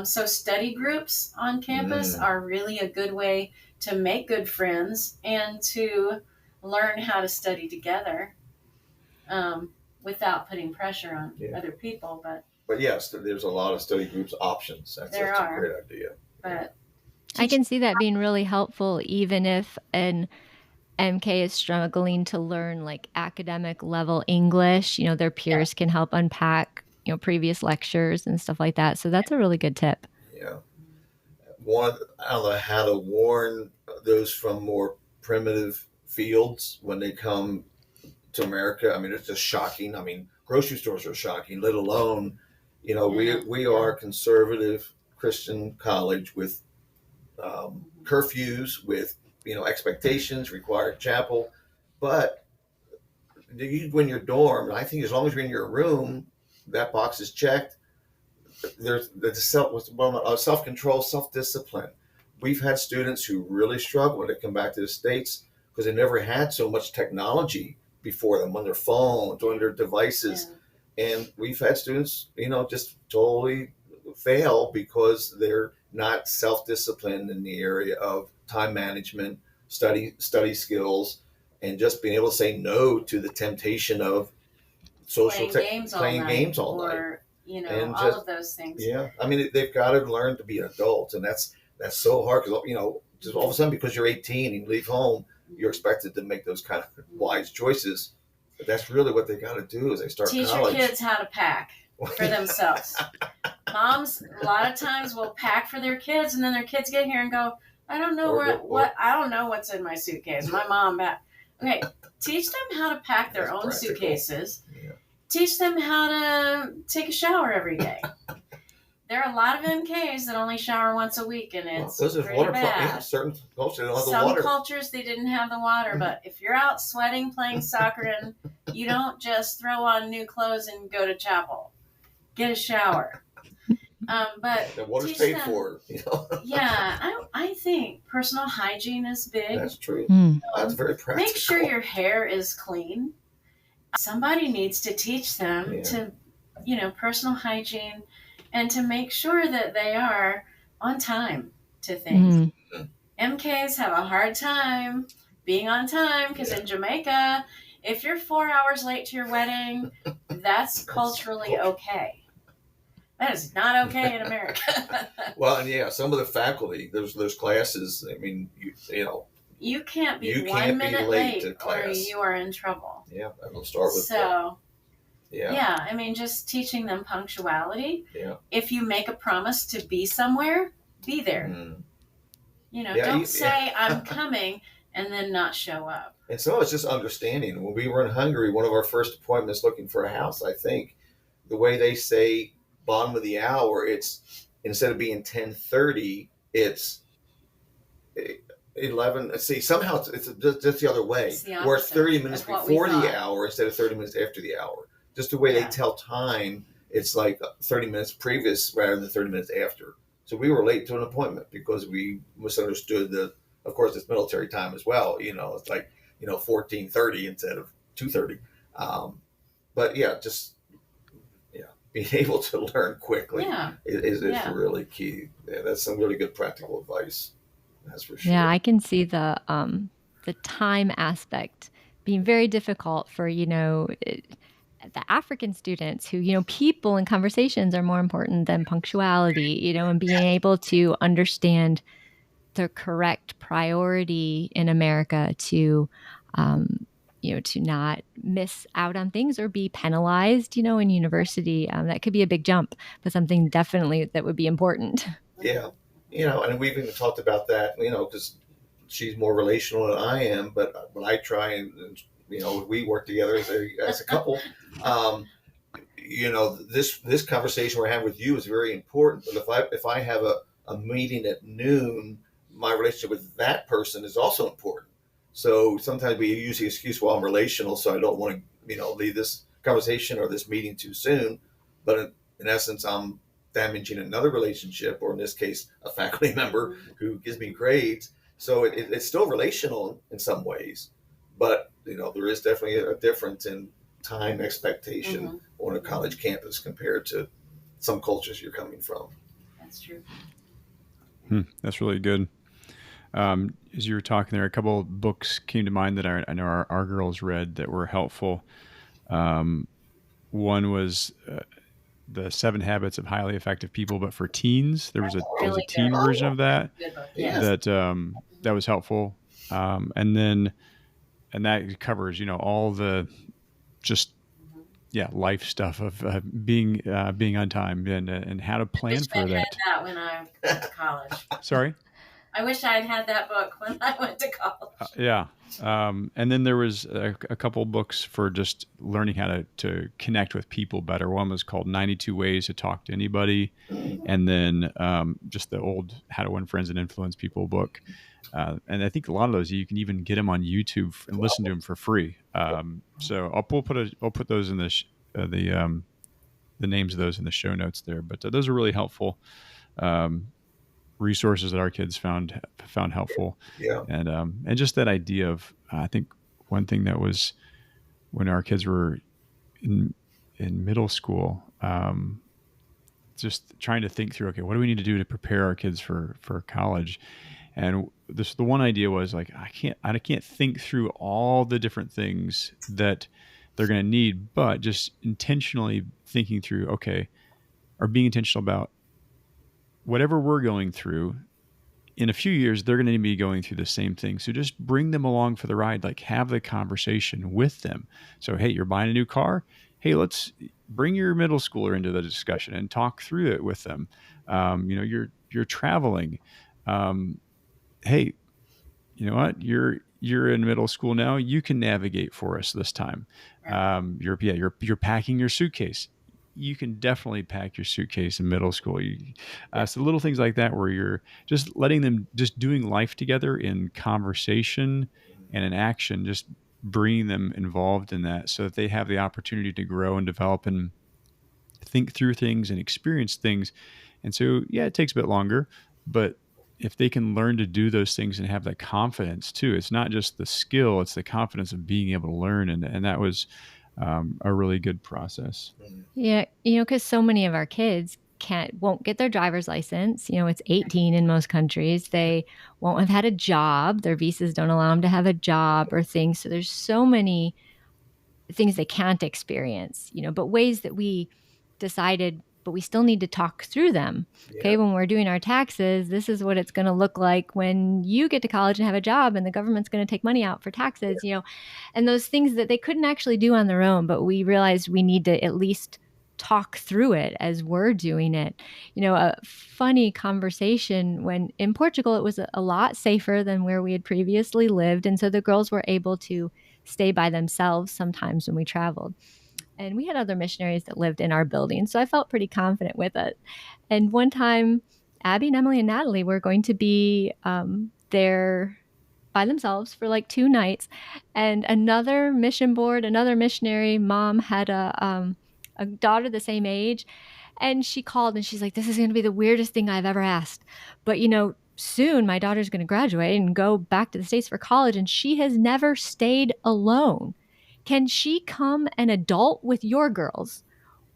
So study groups on campus are really a good way to make good friends and to learn how to study together. Without putting pressure on other people, but yes, there's a lot of study groups options. That's a great idea. But I can see that being really helpful, even if an MK is struggling to learn like academic level English. Their peers can help unpack previous lectures and stuff like that. So that's a really good tip. Yeah. I don't know how to warn those from more primitive fields when they come to America. I mean, it's just shocking. I mean, grocery stores are shocking, let alone, we are a conservative Christian college with curfews, with, expectations, required chapel. But you go in your dorm, and I think as long as you're in your room, that box is checked. There's the self-control, self-discipline. We've had students who really struggle when they come back to the States because they never had so much technology before them on their phones, on their devices. And we've had students, just totally fail because they're not self-disciplined in the area of time management, study skills, and just being able to say no to the temptation of playing games all night. Or, all of those things. Yeah. I mean, they've got to learn to be an adult, and that's so hard because, just all of a sudden because you're 18 and you leave home, you're expected to make those kind of wise choices. But that's really what they got to do as they start college. Teach your kids how to pack for themselves. Moms, a lot of times, will pack for their kids, and then their kids get here and go, I don't know I don't know what's in my suitcase. My mom packed. Okay, teach them how to pack their own suitcases. Yeah. Teach them how to take a shower every day. There are a lot of MKs that only shower once a week, and it's pretty bad. Certain cultures don't have the water. Some cultures, they didn't have the water, but if you're out sweating, playing soccer, and you don't just throw on new clothes and go to chapel. Get a shower. But the water's paid for. Yeah, I think personal hygiene is big. That's true. That's very practical. Make sure your hair is clean. Somebody needs to teach them to, personal hygiene, and to make sure that they are on time to things. MKs have a hard time being on time because in Jamaica, if you're 4 hours late to your wedding, that's culturally okay. That is not okay in America. Well, and some of the faculty, there's classes. I mean, you can't be 1 minute late to class, or you are in trouble. Yeah, that'll start with I mean, just teaching them punctuality. Yeah. If you make a promise to be somewhere, be there. Don't say I'm coming and then not show up. And so it's just understanding. When we were in Hungary, one of our first appointments looking for a house, I think, the way they say bottom of the hour, it's instead of being 10:30, it's 11. Let's see, somehow it's just the other way. We're 30 minutes before the hour instead of 30 minutes after the hour. Just the way they tell time, it's like 30 minutes previous rather than 30 minutes after. So we were late to an appointment because we misunderstood of course, it's military time as well. It's like 14:30 instead of 2:30. But yeah, just being able to learn quickly is really key. Yeah, that's some really good practical advice. That's for sure. Yeah, I can see the time aspect being very difficult for the African students who people and conversations are more important than punctuality, and being able to understand the correct priority in America to to not miss out on things or be penalized, in university. That could be a big jump, but something definitely that would be important. Yeah. And we've even talked about that, because she's more relational than I am, but when I try and we work together as a couple, this conversation we're having with you is very important. But if I have a meeting at noon, my relationship with that person is also important. So sometimes we use the excuse, well, I'm relational, so I don't want to, leave this conversation or this meeting too soon. But in essence, I'm damaging another relationship, or in this case, a faculty member who gives me grades. So it's still relational in some ways, but there is definitely a difference in time expectation on a college campus compared to some cultures you're coming from. That's true. That's really good. As you were talking there, a couple of books came to mind that I know our girls read that were helpful. One was The 7 Habits of Highly Effective People, but for teens. There was a teen version of that that was helpful. And that covers, all the just life stuff of being on time and how to plan for that. I had that when I went to college. Sorry? I wish I'd had that book when I went to college. And then there was a couple books for just learning how to connect with people better. One was called 92 Ways to Talk to Anybody. And then just the old How to Win Friends and Influence People book. And I think a lot of those, you can even get them on YouTube and listen to them for free. So I'll put those in the names of those in the show notes there. But those are really helpful. Resources that our kids found helpful. And just that idea of, I think one thing that was when our kids were in middle school, just trying to think through, okay, what do we need to do to prepare our kids for college? And the one idea was like, I can't think through all the different things that they're going to need, but just intentionally thinking through, okay, or being intentional about whatever we're going through. In a few years, they're going to be going through the same thing. So just bring them along for the ride, like have the conversation with them. So, hey, you're buying a new car. Hey, let's bring your middle schooler into the discussion and talk through it with them. You're traveling. Hey, you know what? You're in middle school now. You can navigate for us this time. You're packing your suitcase. You can definitely pack your suitcase in middle school. So little things like that, where you're just letting them just doing life together in conversation and in action, just bringing them involved in that so that they have the opportunity to grow and develop and think through things and experience things. And so, it takes a bit longer, but if they can learn to do those things and have that confidence too, it's not just the skill, it's the confidence of being able to learn. And that was a really good process. Yeah, because so many of our kids won't get their driver's license. It's 18 in most countries. They won't have had a job. Their visas don't allow them to have a job or things. So there's so many things they can't experience, but ways that we decided, but we still need to talk through them. Okay, when we're doing our taxes, this is what it's going to look like when you get to college and have a job and the government's going to take money out for taxes, and those things that they couldn't actually do on their own, but we realized we need to at least talk through it as we're doing it. A funny conversation when in Portugal, it was a lot safer than where we had previously lived. And so the girls were able to stay by themselves sometimes when we traveled. And we had other missionaries that lived in our building, so I felt pretty confident with it. And one time, Abby and Emily and Natalie were going to be there by themselves for like 2 nights. And another mission board, another missionary mom had a daughter the same age. And she called and she's like, this is going to be the weirdest thing I've ever asked. But, soon my daughter's going to graduate and go back to the States for college, and she has never stayed alone. Can she come and adult with your girls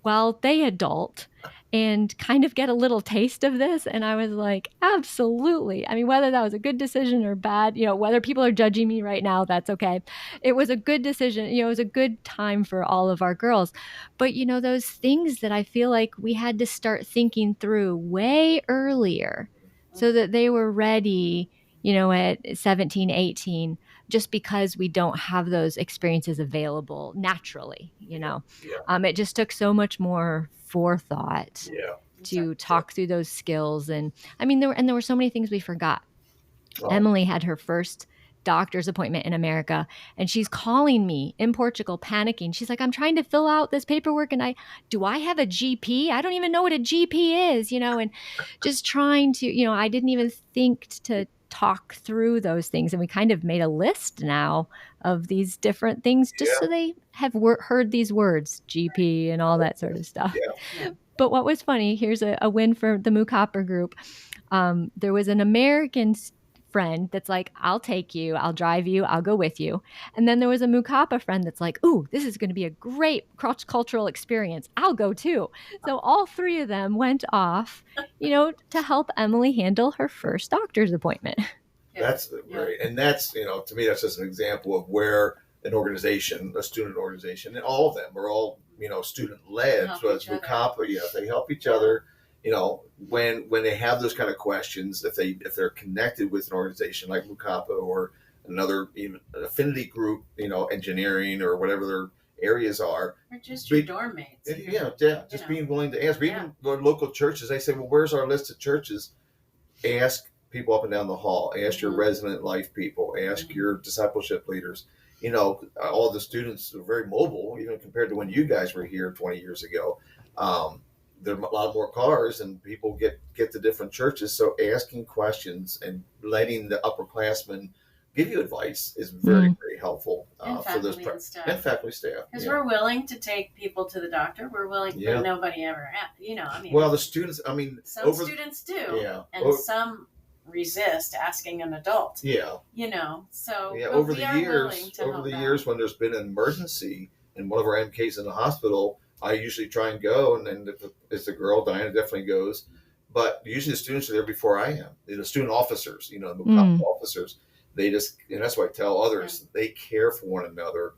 while they adult and kind of get a little taste of this? And I was like, absolutely. I mean, whether that was a good decision or bad, whether people are judging me right now, that's okay. It was a good decision. It was a good time for all of our girls. But, those things that I feel like we had to start thinking through way earlier so that they were ready, at 17, 18, just because we don't have those experiences available naturally, it just took so much more forethought to talk through those skills. And I mean, there were so many things we forgot. Emily had her first doctor's appointment in America, and she's calling me in Portugal, panicking. She's like, I'm trying to fill out this paperwork, and do I have a GP? I don't even know what a GP is, and just trying to, I didn't even think to talk through those things. And we kind of made a list now of these different things just so they have heard these words, GP and all that sort of stuff. But what was funny, here's a win for the Moo Copper group. There was an American friend that's like, I'll take you, I'll drive you, I'll go with you. And then there was a Moo Kappa friend that's like, ooh, this is going to be a great cross-cultural experience. I'll go too. So all three of them went off, to help Emily handle her first doctor's appointment. That's great. And that's, to me, that's just an example of where an organization, a student organization, and all of them are all, student-led. So as Moo Kappa, they help each other. When they have those kind of questions, if they're connected with an organization like Moo Kappa or another even affinity group, engineering or whatever their areas are, or just your dorm mates, being willing to ask. Even the local churches, they say, well, where's our list of churches? Ask people up and down the hall. Ask your resident life people. Ask your discipleship leaders. All the students are very mobile, even compared to when you guys were here 20 years ago. There are a lot more cars and people get to different churches. So asking questions and letting the upperclassmen give you advice is very, very helpful for those and faculty staff. Because we're willing to take people to the doctor. We're willing, but nobody ever, well, the students, some students do, and some resist asking an adult. So over the years when there's been an emergency and one of our MKs in the hospital, I usually try and go, and then if it's a girl, Diana definitely goes. But usually the students are there before I am. The student officers, the officers, they just, and that's why I tell others, they care for one another,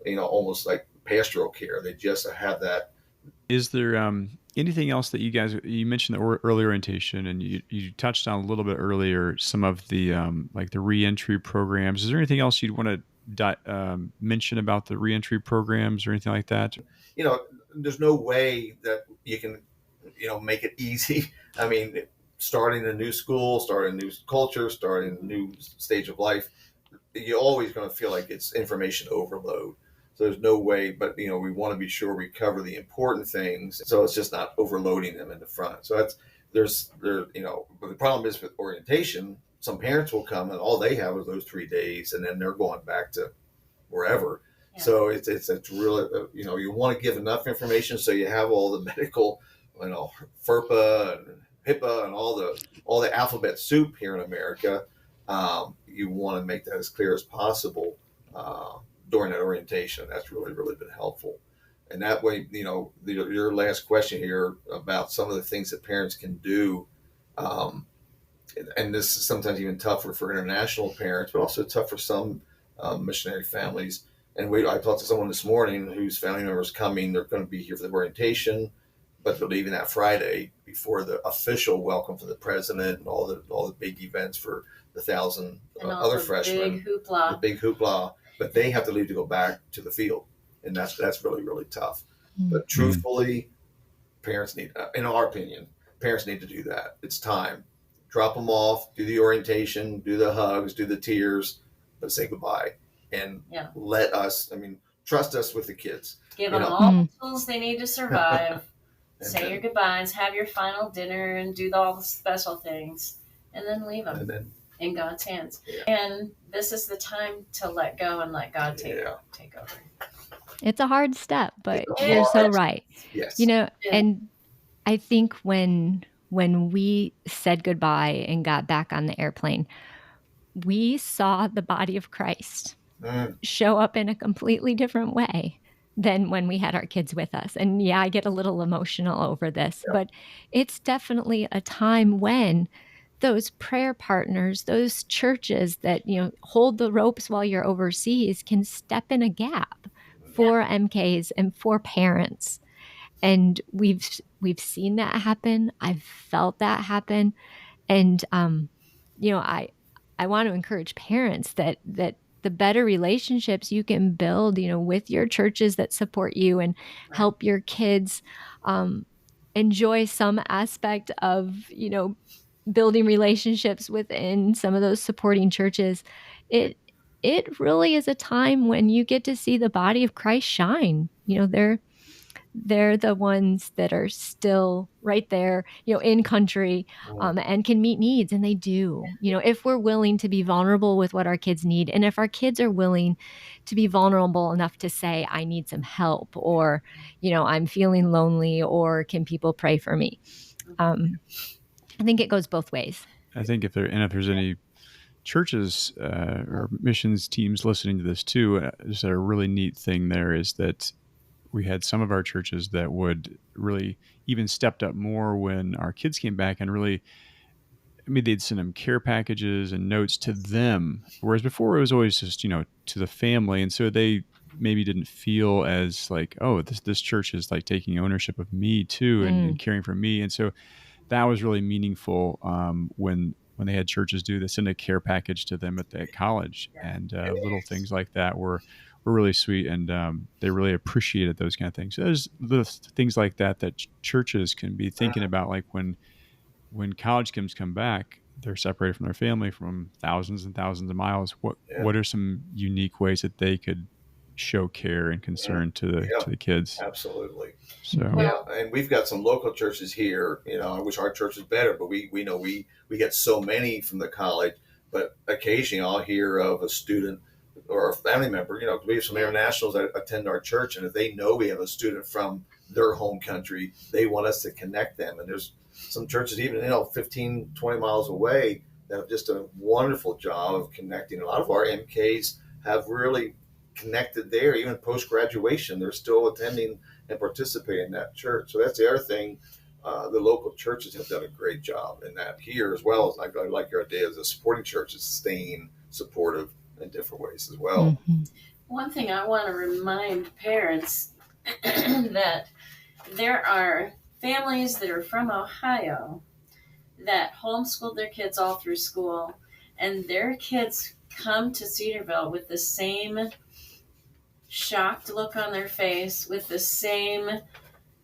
almost like pastoral care. They just have that. Is there anything else that you mentioned the early orientation, and you touched on a little bit earlier, some of the like the reentry programs. Is there anything else you'd want to mention about the reentry programs or anything like that? There's no way that you can, make it easy. Starting a new school, starting a new culture, starting a new stage of life, you're always going to feel like it's information overload. So there's no way, but, we want to be sure we cover the important things. So it's just not overloading them in the front. So but the problem is with orientation, some parents will come and all they have is those 3 days, and then they're going back to wherever. Yeah. So it's really, you want to give enough information so you have all the medical, FERPA and HIPAA and all the alphabet soup here in America. You want to make that as clear as possible during that orientation. That's really, really been helpful. And that way, your last question here about some of the things that parents can do, and this is sometimes even tougher for international parents, but also tough for some missionary families. And I talked to someone this morning whose family members coming. They're going to be here for the orientation, but they're leaving that Friday before the official welcome for the president and all the big events for the 1,000 other freshmen. The big hoopla. But they have to leave to go back to the field, and that's really, really tough. Mm-hmm. But truthfully, parents need, in our opinion, parents need to do that. It's time. Drop them off, do the orientation, do the hugs, do the tears, but say goodbye. And let us, trust us with the kids. Give them all the tools they need to survive. Say your goodbyes, have your final dinner, and do all the special things, and then leave them in God's hands. Yeah. And this is the time to let go and let God take over. It's a hard step, but you're so right. Yes. And I think when when we said goodbye and got back on the airplane, we saw the body of Christ show up in a completely different way than when we had our kids with us. And yeah, I get a little emotional over this, but it's definitely a time when those prayer partners, those churches that, hold the ropes while you're overseas can step in a gap for MKs and for parents. And we've seen that happen. I've felt that happen. And, I want to encourage parents that the better relationships you can build, with your churches that support you and help your kids enjoy some aspect of, building relationships within some of those supporting churches. It really is a time when you get to see the body of Christ shine. They're the ones that are still right there, in country, and can meet needs. And they do, if we're willing to be vulnerable with what our kids need. And if our kids are willing to be vulnerable enough to say, I need some help, or, I'm feeling lonely, or can people pray for me? I think it goes both ways. I think if there's any churches or missions teams listening to this too, just a really neat thing there is that we had some of our churches that would really even stepped up more when our kids came back and really, they'd send them care packages and notes to them. Whereas before it was always just, to the family. And so they maybe didn't feel as like, oh, this church is like taking ownership of me too and caring for me. And so that was really meaningful when they had churches do this, send a care package to them at college. And little things like that were really sweet, and they really appreciated those kind of things. So there's little things like that churches can be thinking about, like when college kids come back, they're separated from their family from thousands and thousands of miles. What are some unique ways that they could show care and concern to the kids? Absolutely. So and we've got some local churches here. I wish our church was better, but we know we get so many from the college. But occasionally I'll hear of a student or a family member. We have some internationals that attend our church, and if they know we have a student from their home country, they want us to connect them. And there's some churches even 15, 20 miles away that have just a wonderful job of connecting. A lot of our MKs have really connected there. Even post-graduation, they're still attending and participating in that church. So that's the other thing. The local churches have done a great job in that here, as well as I like your idea as a supporting churches staying supportive in different ways as well. Mm-hmm. One thing I want to remind parents that there are families that are from Ohio that homeschooled their kids all through school, and their kids come to Cedarville with the same shocked look on their face, with the same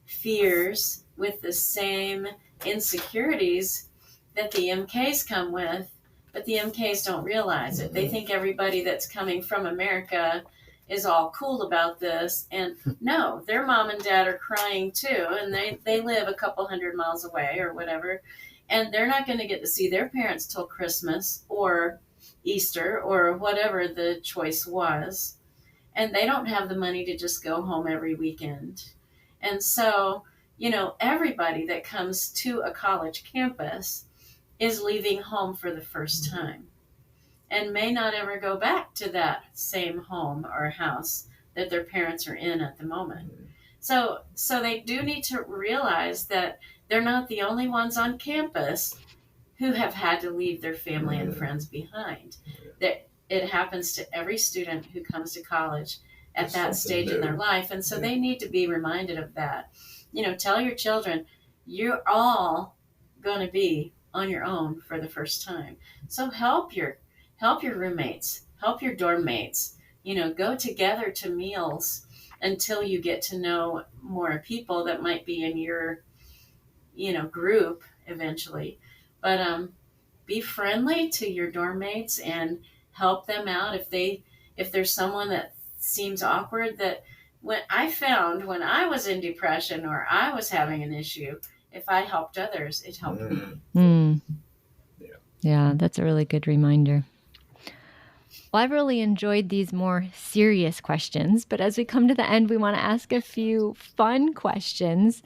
fears, with the same insecurities that the MKs come with, but the MKs don't realize it. They think everybody that's coming from America is all cool about this, and no, their mom and dad are crying too, and they live a couple 100 miles away or whatever, and they're not going to get to see their parents till Christmas or Easter or whatever the choice was, and they don't have the money to just go home every weekend. And so, everybody that comes to a college campus is leaving home for the first time and may not ever go back to that same home or house that their parents are in at the moment. So they do need to realize that they're not the only ones on campus who have had to leave their family and friends behind. That it happens to every student who comes to college at that stage in their life. And so they need to be reminded of that. Tell your children, you're all going to be on your own for the first time. So help your roommates, help your dorm mates, go together to meals until you get to know more people that might be in your, group eventually. But be friendly to your dorm mates and help them out if there's someone that seems awkward. That when I was in depression or I was having an issue, if I helped others, it helped me. Yeah, that's a really good reminder. Well, I've really enjoyed these more serious questions, but as we come to the end, we want to ask a few fun questions.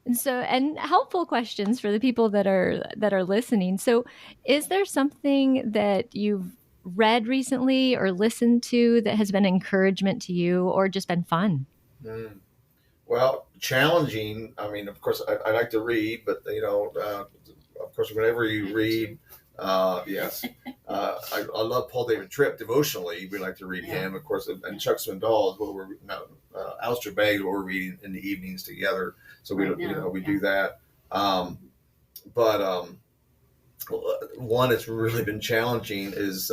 And helpful questions for the people that are listening. So, is there something that you've read recently or listened to that has been encouragement to you or just been fun? Mm. Well, challenging. I mean, of course, I like to read, but of course, whenever you read, yes, I love Paul David Tripp devotionally. We like to read him, of course, and Chuck Swindoll is what we're Alistair Begg is what we're reading in the evenings together. So we do that. But one that's really been challenging is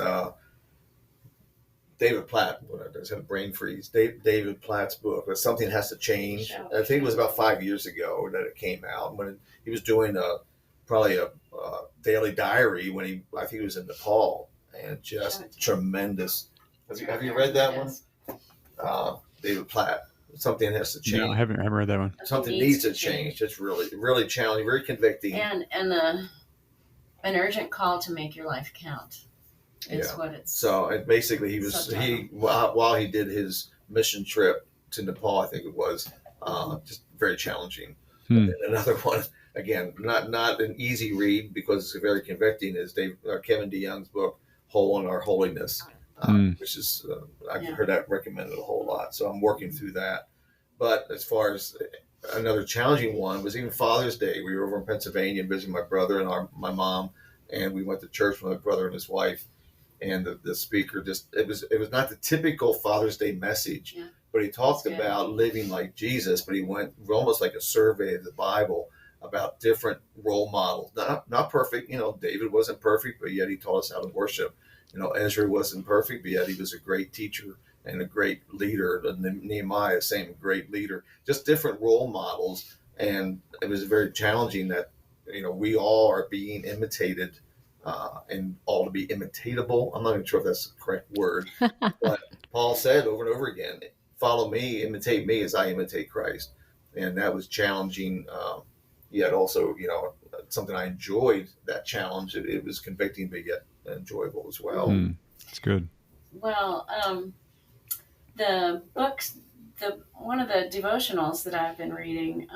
David Platt. I just had a brain freeze. David Platt's book, but Something Has to Change. I think it was about 5 years ago that it came out, when he was doing probably a daily diary when I think he was in Nepal, and just tremendous. Have you read that one? David Platt. Something Has to Change. No, I haven't read that one. Something needs to change. It's really challenging, very convicting, and an urgent call to make your life count. What it's. So basically, while he did his mission trip to Nepal, I think it was, just very challenging. And then another one, again, not an easy read because it's very convicting, is Kevin DeYoung's book, Whole in Our Holiness, which is I've heard that recommended a whole lot. So I'm working through that. But as far as another challenging one was even Father's Day. We were over in Pennsylvania visiting my brother and my mom, and we went to church with my brother and his wife. And the speaker it was not the typical Father's Day message, but he talked about living like Jesus, but he went almost like a survey of the Bible about different role models. Not perfect, David wasn't perfect, but yet he taught us how to worship. Ezra wasn't perfect, but yet he was a great teacher and a great leader. Nehemiah, same great leader. Just different role models, and it was very challenging that we all are being imitated. And all to be imitatable. I'm not even sure if that's the correct word, but Paul said over and over again, follow me, imitate me as I imitate Christ. And that was challenging, yet also, something I enjoyed, that challenge. It was convicting, but yet enjoyable as well. That's good. Well, the books, one of the devotionals that I've been reading,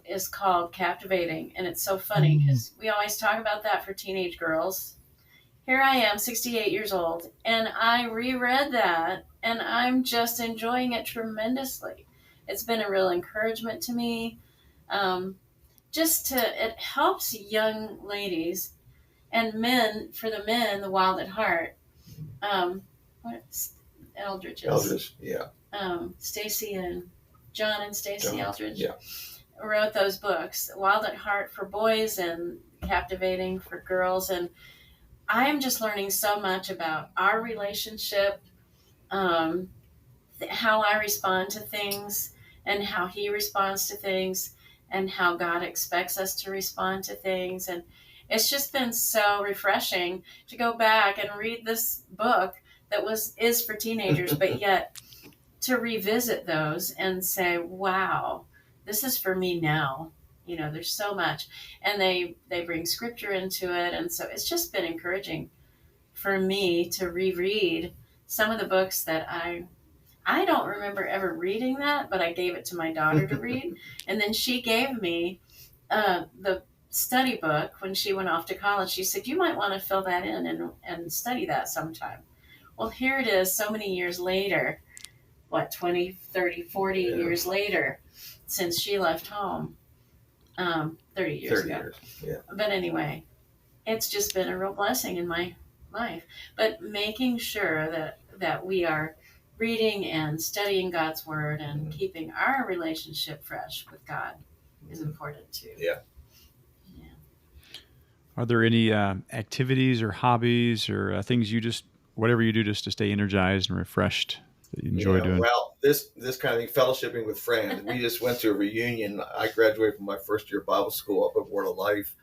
is called Captivating, and it's so funny because we always talk about that for teenage girls. Here I am, 68 years old, and I reread that, and I'm just enjoying it tremendously. It's been a real encouragement to me. It helps young ladies and men, for the men, the Wild at Heart. Eldridge, yeah. Stacy and John and Stacy Eldridge. Yeah. Wrote those books, Wild at Heart for boys and Captivating for girls. And I am just learning so much about our relationship, how I respond to things and how he responds to things and how God expects us to respond to things. And it's just been so refreshing to go back and read this book that is for teenagers, but yet to revisit those and say, wow, this is for me now. There's so much, and they bring scripture into it, and so it's just been encouraging for me to reread some of the books that I don't remember ever reading that, but I gave it to my daughter to read, and then she gave me the study book when she went off to college. She said, you might want to fill that in and study that sometime. Well, here it is so many years later, 20, 30, 40 years later, since she left home, 30 years ago. Yeah. But anyway, it's just been a real blessing in my life. But making sure that we are reading and studying God's Word and keeping our relationship fresh with God is important too. Yeah. Are there any activities or hobbies or things whatever you do just to stay energized and refreshed that you enjoy doing? Well, this kind of thing, fellowshipping with friends. We just went to a reunion. I graduated from my first year of Bible school up at Word of Life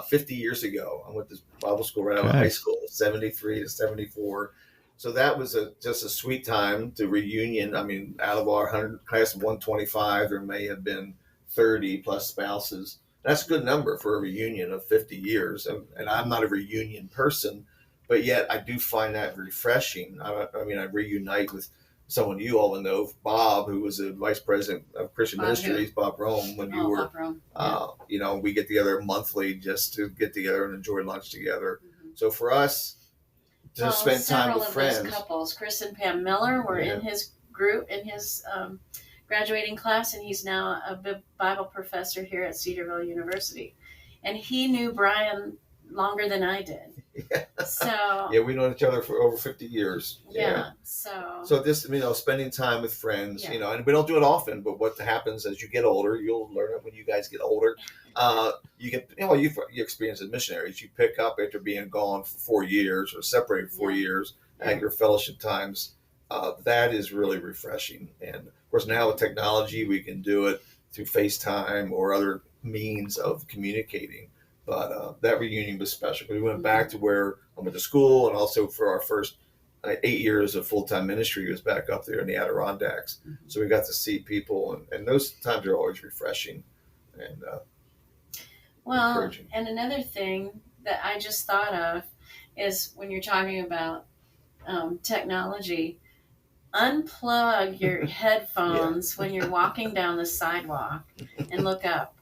50 years ago. I went to Bible school right out of high school, 73 to 74. So that was just a sweet time to reunion. I mean, out of our class of 125, there may have been 30 plus spouses. That's a good number for a reunion of 50 years. And I'm not a reunion person, but yet I do find that refreshing. I reunite with someone you all know, Bob, who was the vice president of Christian Bob Ministries, Bob Rome, when you were, Bob Rome. Yeah. we get together monthly just to get together and enjoy lunch together. Mm-hmm. So for us to spend time with friends. Several of those couples, Chris and Pam Miller, were in his group, in his graduating class, and he's now a Bible professor here at Cedarville University. And he knew Brian longer than I did. Yeah. So yeah, we know each other for over 50 years. Yeah. So this, spending time with friends, and we don't do it often, but what happens as you get older, you'll learn it when you guys get older. You get, you experience as missionaries, you pick up after being gone for 4 years or separated for 4 years at your fellowship times. That is really refreshing. And of course, now with technology, we can do it through FaceTime or other means of communicating. But that reunion was special. We went back to where I went to school, and also for our first 8 years of full-time ministry was back up there in the Adirondacks. Mm-hmm. So we got to see people, and those times are always refreshing and encouraging. And another thing that I just thought of is when you're talking about technology, unplug your headphones when you're walking down the sidewalk and look up.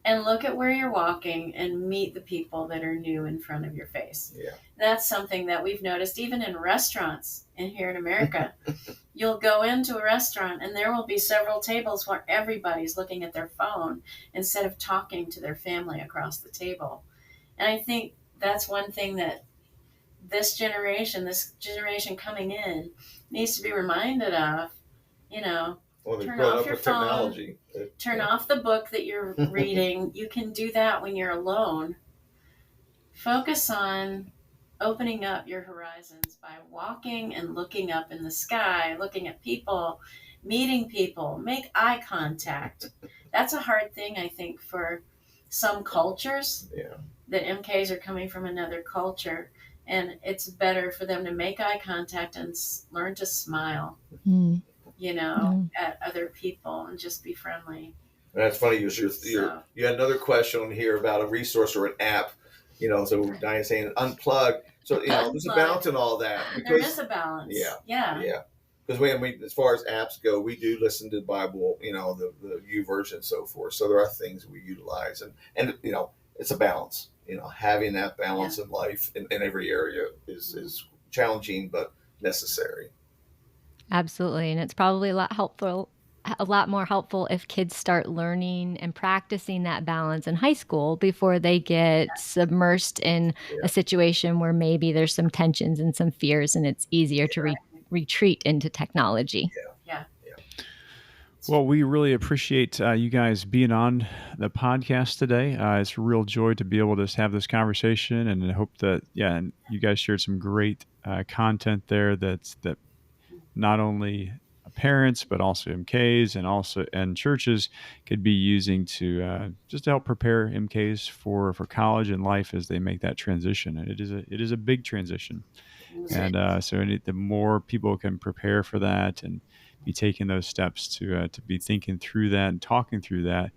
And look at where you're walking and meet the people that are new in front of your face. Yeah. That's something that we've noticed even in restaurants and here in America. You'll go into a restaurant and there will be several tables where everybody's looking at their phone instead of talking to their family across the table. And I think that's one thing that this generation coming in, needs to be reminded of, turn off your phone, turn off the book that you're reading. You can do that when you're alone. Focus on opening up your horizons by walking and looking up in the sky, looking at people, meeting people, make eye contact. That's a hard thing, I think, for some cultures. Yeah. That MKs are coming from another culture, and it's better for them to make eye contact and learn to smile. Mm. At other people and just be friendly. And that's funny. You had another question here about a resource or an app. So Diana's saying unplug. So there's a balance in all that. There is a balance. Yeah. Because we, as far as apps go, we do listen to the Bible. The U version and so forth. So there are things we utilize, and it's a balance. Having that balance in life in every area is challenging but necessary. Absolutely. And it's probably a lot more helpful if kids start learning and practicing that balance in high school before they get submersed in a situation where maybe there's some tensions and some fears, and it's easier to retreat into technology. Yeah. Well, we really appreciate you guys being on the podcast today. It's a real joy to be able to have this conversation, and I hope that, and you guys shared some great content there that not only parents but also MKs and churches could be using to just to help prepare MKs for college and life as they make that transition. And it is a big transition, and so the more people can prepare for that and be taking those steps to be thinking through that and talking through that,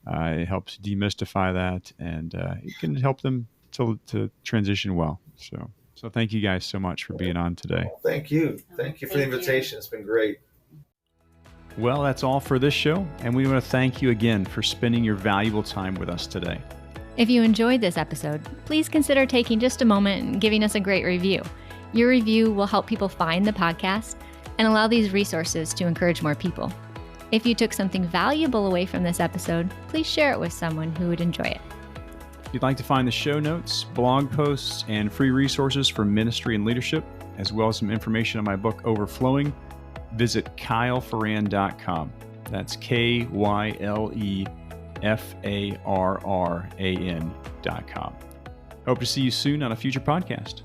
it helps demystify that, and it can help them to transition well. So thank you guys so much for being on today. Well, thank you. Thank you for the invitation. It's been great. Well, that's all for this show, and we want to thank you again for spending your valuable time with us today. If you enjoyed this episode, please consider taking just a moment and giving us a great review. Your review will help people find the podcast and allow these resources to encourage more people. If you took something valuable away from this episode, please share it with someone who would enjoy it. If you'd like to find the show notes, blog posts, and free resources for ministry and leadership, as well as some information on my book, Overflowing, visit kylefarran.com. That's KYLEFARRAN.com. Hope to see you soon on a future podcast.